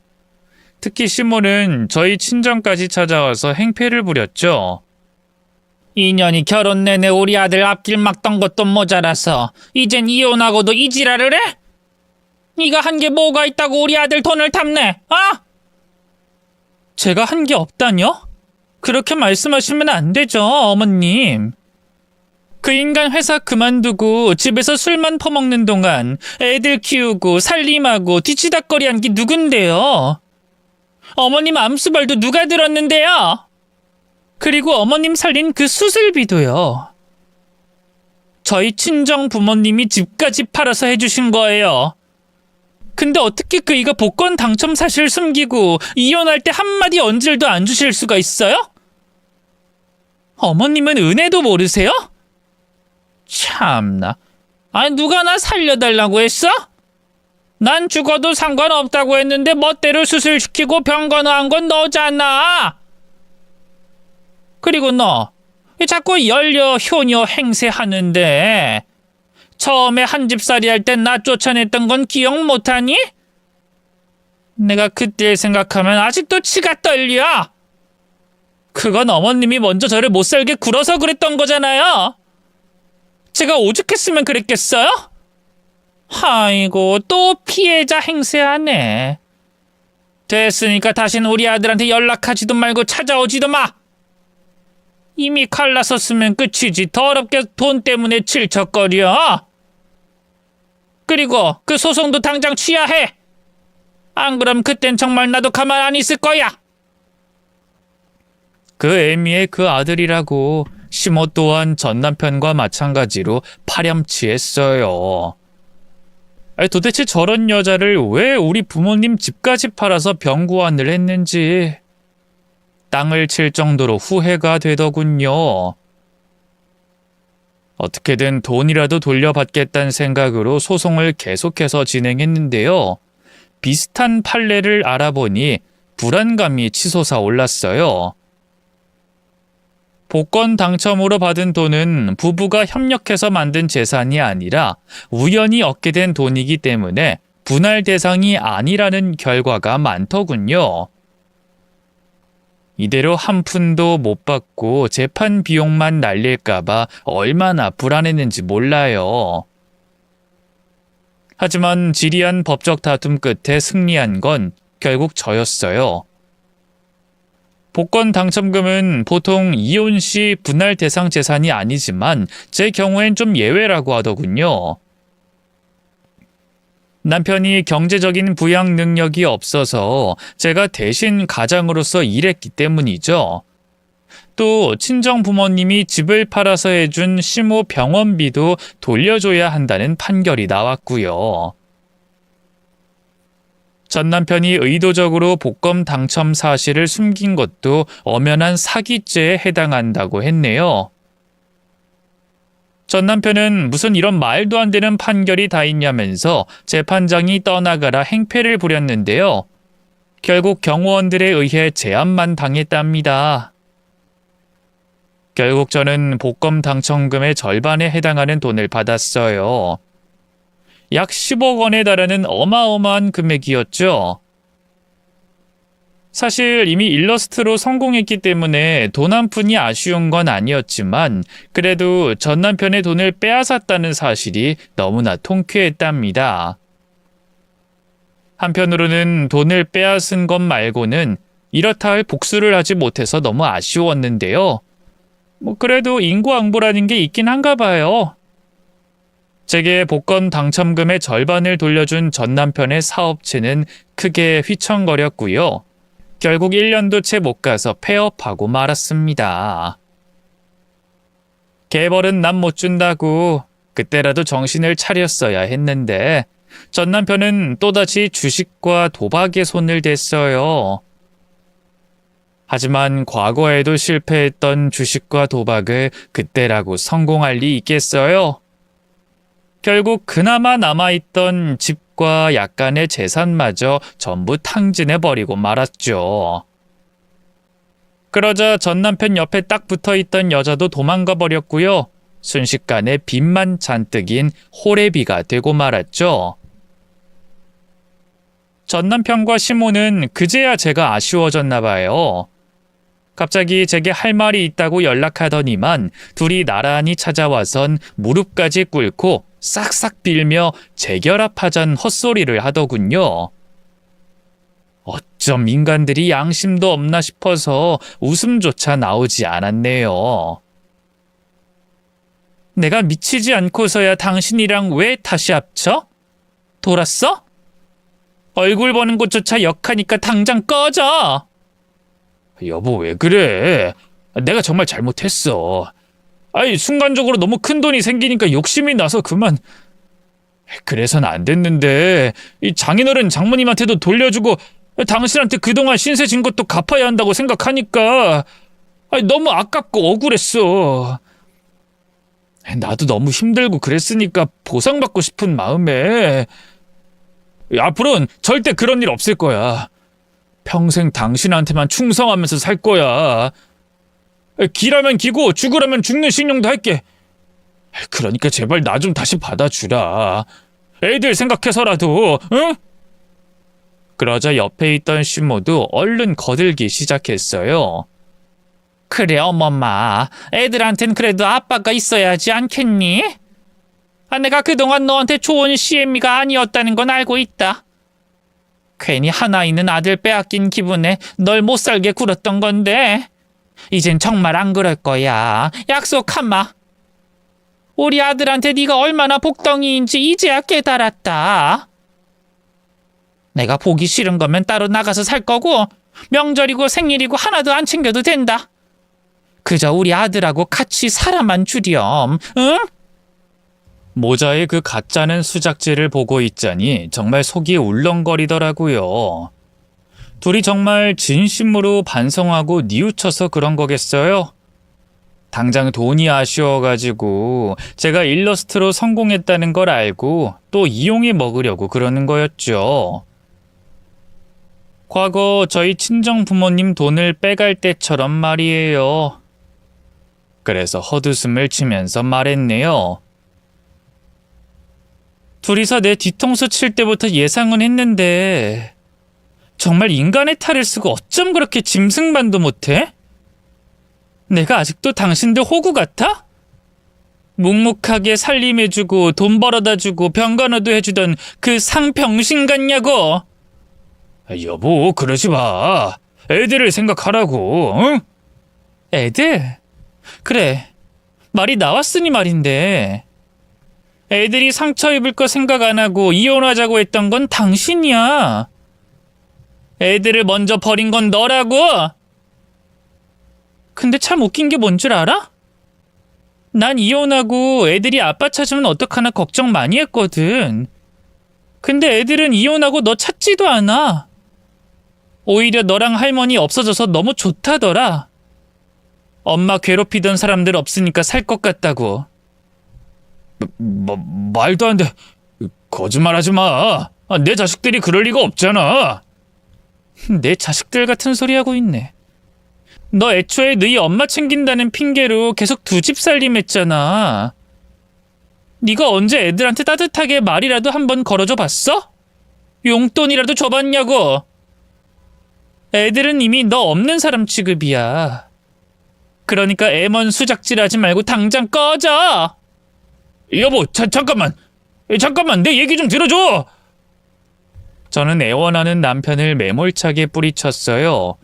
A: 특히 시모는 저희 친정까지 찾아와서 행패를 부렸죠. 인연이 결혼 내내 우리 아들 앞길 막던 것도 모자라서 이젠 이혼하고도 이 지랄을 해? 네가 한 게 뭐가 있다고 우리 아들 돈을 탐내? 제가 한 게 없다뇨? 그렇게 말씀하시면 안 되죠, 어머님. 그 인간 회사 그만두고 집에서 술만 퍼먹는 동안 애들 키우고 살림하고 뒤치다꺼리한 게 누군데요? 어머님 암수발도 누가 들었는데요? 그리고 어머님 살린 그 수술비도요. 저희 친정 부모님이 집까지 팔아서 해주신 거예요. 근데 어떻게 그이가 복권 당첨 사실 숨기고 이혼할 때 한마디 언질도 안 주실 수가 있어요? 어머님은 은혜도 모르세요? 참나. 아니 누가 나 살려달라고 했어? 난 죽어도 상관없다고 했는데 멋대로 수술시키고 병 건너한 건 너잖아. 그리고 너 자꾸 연려 효녀 행세하는데 처음에 한 집살이 할 땐 나 쫓아냈던 건 기억 못하니? 내가 그때 생각하면 아직도 치가 떨려. 그건 어머님이 먼저 저를 못살게 굴어서 그랬던 거잖아요. 제가 오죽했으면 그랬겠어요? 아이고, 또 피해자 행세하네. 됐으니까 다시는 우리 아들한테 연락하지도 말고 찾아오지도 마. 이미 갈라섰으면 끝이지 더럽게 돈 때문에 질척거려. 그리고 그 소송도 당장 취하해. 안 그럼 그땐 정말 나도 가만 안 있을 거야. 그 애미의 그 아들이라고 시모 또한 전 남편과 마찬가지로 파렴치했어요. 도대체 저런 여자를 왜 우리 부모님 집까지 팔아서 병구안을 했는지. 땅을 칠 정도로 후회가 되더군요. 어떻게든 돈이라도 돌려받겠다는 생각으로 소송을 계속해서 진행했는데요. 비슷한 판례를 알아보니 불안감이 치솟아 올랐어요. 복권 당첨으로 받은 돈은 부부가 협력해서 만든 재산이 아니라 우연히 얻게 된 돈이기 때문에 분할 대상이 아니라는 결과가 많더군요. 이대로 한 푼도 못 받고 재판 비용만 날릴까봐 얼마나 불안했는지 몰라요. 하지만 지리한 법적 다툼 끝에 승리한 건 결국 저였어요. 복권 당첨금은 보통 이혼 시 분할 대상 재산이 아니지만 제 경우엔 좀 예외라고 하더군요. 남편이 경제적인 부양 능력이 없어서 제가 대신 가장으로서 일했기 때문이죠. 또 친정 부모님이 집을 팔아서 해준 시모 병원비도 돌려줘야 한다는 판결이 나왔고요. 전 남편이 의도적으로 복권 당첨 사실을 숨긴 것도 엄연한 사기죄에 해당한다고 했네요. 전 남편은 무슨 이런 말도 안 되는 판결이 다 있냐면서 재판장이 떠나가라 행패를 부렸는데요. 결국 경호원들에 의해 제압만 당했답니다. 결국 저는 복권 당첨금의 절반에 해당하는 돈을 받았어요. 약 10억 원에 달하는 어마어마한 금액이었죠. 사실 이미 일러스트로 성공했기 때문에 돈 한 푼이 아쉬운 건 아니었지만 그래도 전 남편의 돈을 빼앗았다는 사실이 너무나 통쾌했답니다. 한편으로는 돈을 빼앗은 것 말고는 이렇다 할 복수를 하지 못해서 너무 아쉬웠는데요. 그래도 인과응보라는 게 있긴 한가 봐요. 제게 복권 당첨금의 절반을 돌려준 전 남편의 사업체는 크게 휘청거렸고요. 결국 1년도 채 못 가서 폐업하고 말았습니다. 개벌은 남 못 준다고 그때라도 정신을 차렸어야 했는데 전 남편은 또다시 주식과 도박에 손을 댔어요. 하지만 과거에도 실패했던 주식과 도박을 그때라고 성공할 리 있겠어요? 결국 그나마 남아있던 집과 약간의 재산마저 전부 탕진해버리고 말았죠. 그러자 전 남편 옆에 딱 붙어있던 여자도 도망가 버렸고요. 순식간에 빚만 잔뜩인 호래비가 되고 말았죠. 전 남편과 시모는 그제야 제가 아쉬워졌나 봐요. 갑자기 제게 할 말이 있다고 연락하더니만 둘이 나란히 찾아와선 무릎까지 꿇고 싹싹 빌며 재결합하자는 헛소리를 하더군요. 어쩜 인간들이 양심도 없나 싶어서 웃음조차 나오지 않았네요. 내가 미치지 않고서야 당신이랑 왜 다시 합쳐? 돌았어? 얼굴 보는 것조차 역하니까 당장 꺼져! 여보, 왜 그래? 내가 정말 잘못했어. 순간적으로 너무 큰 돈이 생기니까 욕심이 나서 그만. 그래서는 안 됐는데 이 장인어른 장모님한테도 돌려주고 당신한테 그동안 신세 진 것도 갚아야 한다고 생각하니까 너무 아깝고 억울했어. 나도 너무 힘들고 그랬으니까 보상받고 싶은 마음에. 앞으로는 절대 그런 일 없을 거야. 평생 당신한테만 충성하면서 살 거야. 기라면 기고 죽으라면 죽는 신용도 할게. 그러니까 제발 나 좀 다시 받아주라. 애들 생각해서라도, 응? 그러자 옆에 있던 시모도 얼른 거들기 시작했어요. 그래, 어머마. 애들한텐 그래도 아빠가 있어야지 않겠니? 내가 그동안 너한테 좋은 시애미가 아니었다는 건 알고 있다. 괜히 하나 있는 아들 빼앗긴 기분에 널 못 살게 굴었던 건데 이젠 정말 안 그럴 거야. 약속하마. 우리 아들한테 네가 얼마나 복덩이인지 이제야 깨달았다. 내가 보기 싫은 거면 따로 나가서 살 거고 명절이고 생일이고 하나도 안 챙겨도 된다. 그저 우리 아들하고 같이 살아만 주렴. 응? 모자의 그 가짜는 수작질을 보고 있자니 정말 속이 울렁거리더라고요. 둘이 정말 진심으로 반성하고 뉘우쳐서 그런 거겠어요? 당장 돈이 아쉬워가지고 제가 일러스트로 성공했다는 걸 알고 또 이용해 먹으려고 그러는 거였죠. 과거 저희 친정 부모님 돈을 빼갈 때처럼 말이에요. 그래서 헛웃음을 치면서 말했네요. 둘이서 내 뒤통수 칠 때부터 예상은 했는데 정말 인간의 탈을 쓰고 어쩜 그렇게 짐승만도 못해? 내가 아직도 당신들 호구 같아? 묵묵하게 살림해주고 돈 벌어다주고 병간호도 해주던 그 상병신 같냐고. 여보, 그러지 마. 애들을 생각하라고. 응? 애들? 그래, 말이 나왔으니 말인데 애들이 상처 입을 거 생각 안 하고 이혼하자고 했던 건 당신이야. 애들을 먼저 버린 건 너라고. 근데 참 웃긴 게 뭔 줄 알아? 난 이혼하고 애들이 아빠 찾으면 어떡하나 걱정 많이 했거든. 근데 애들은 이혼하고 너 찾지도 않아. 오히려 너랑 할머니 없어져서 너무 좋다더라. 엄마 괴롭히던 사람들 없으니까 살 것 같다고. 말도 안 돼. 거짓말하지 마. 내 자식들이 그럴 리가 없잖아. 내 자식들 같은 소리 하고 있네. 너 애초에 너희 엄마 챙긴다는 핑계로 계속 두 집 살림했잖아. 네가 언제 애들한테 따뜻하게 말이라도 한번 걸어줘 봤어? 용돈이라도 줘봤냐고. 애들은 이미 너 없는 사람 취급이야. 그러니까 애먼 수작질하지 말고 당장 꺼져. 여보, 잠깐만 내 얘기 좀 들어줘. 저는 애원하는 남편을 매몰차게 뿌리쳤어요.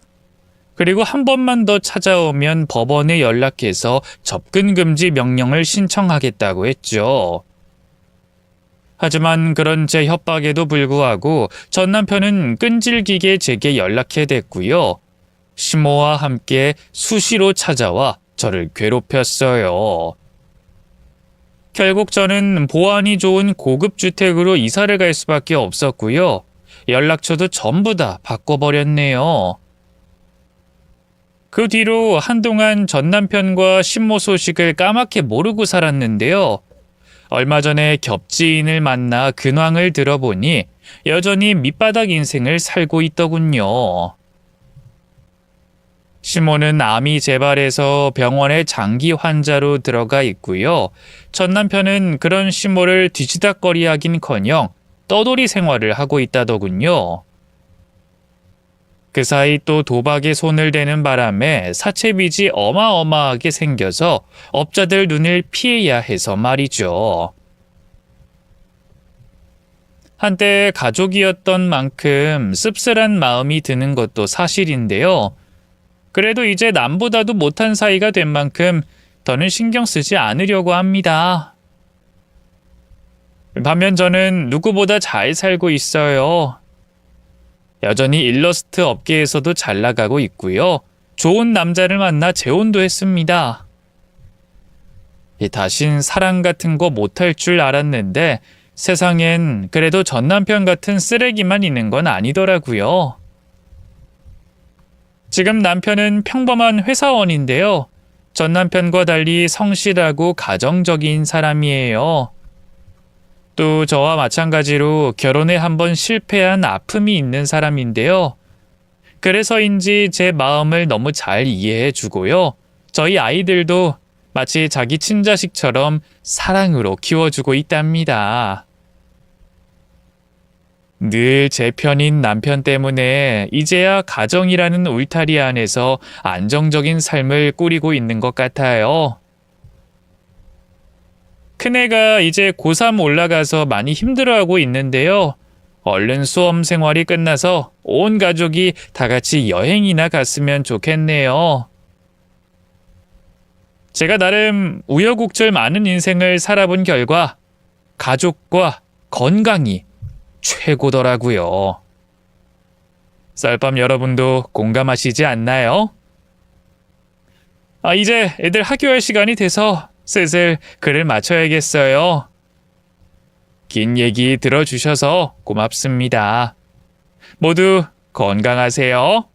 A: 그리고 한 번만 더 찾아오면 법원에 연락해서 접근금지 명령을 신청하겠다고 했죠. 하지만 그런 제 협박에도 불구하고 전 남편은 끈질기게 제게 연락해댔고요. 시모와 함께 수시로 찾아와 저를 괴롭혔어요. 결국 저는 보안이 좋은 고급 주택으로 이사를 갈 수밖에 없었고요. 연락처도 전부 다 바꿔버렸네요. 그 뒤로 한동안 전 남편과 신모 소식을 까맣게 모르고 살았는데요. 얼마 전에 겹지인을 만나 근황을 들어보니 여전히 밑바닥 인생을 살고 있더군요. 시모는 암이 재발해서 병원에 장기 환자로 들어가 있고요. 전 남편은 그런 시모를 뒤지닥거리하긴커녕 떠돌이 생활을 하고 있다더군요. 그 사이 또 도박에 손을 대는 바람에 사채빚이 어마어마하게 생겨서 업자들 눈을 피해야 해서 말이죠. 한때 가족이었던 만큼 씁쓸한 마음이 드는 것도 사실인데요. 그래도 이제 남보다도 못한 사이가 된 만큼 더는 신경 쓰지 않으려고 합니다. 반면 저는 누구보다 잘 살고 있어요. 여전히 일러스트 업계에서도 잘 나가고 있고요. 좋은 남자를 만나 재혼도 했습니다. 다신 사랑 같은 거 못할 줄 알았는데 세상엔 그래도 전 남편 같은 쓰레기만 있는 건 아니더라고요. 지금 남편은 평범한 회사원인데요. 전 남편과 달리 성실하고 가정적인 사람이에요. 또 저와 마찬가지로 결혼에 한번 실패한 아픔이 있는 사람인데요. 그래서인지 제 마음을 너무 잘 이해해 주고요. 저희 아이들도 마치 자기 친자식처럼 사랑으로 키워주고 있답니다. 늘 제 편인 남편 때문에 이제야 가정이라는 울타리 안에서 안정적인 삶을 꾸리고 있는 것 같아요. 큰애가 이제 고3 올라가서 많이 힘들어하고 있는데요. 얼른 수험 생활이 끝나서 온 가족이 다 같이 여행이나 갔으면 좋겠네요. 제가 나름 우여곡절 많은 인생을 살아본 결과 가족과 건강이 최고더라고요. 썰밤 여러분도 공감하시지 않나요? 이제 애들 학교할 시간이 돼서 슬슬 글을 마쳐야겠어요. 긴 얘기 들어주셔서 고맙습니다. 모두 건강하세요.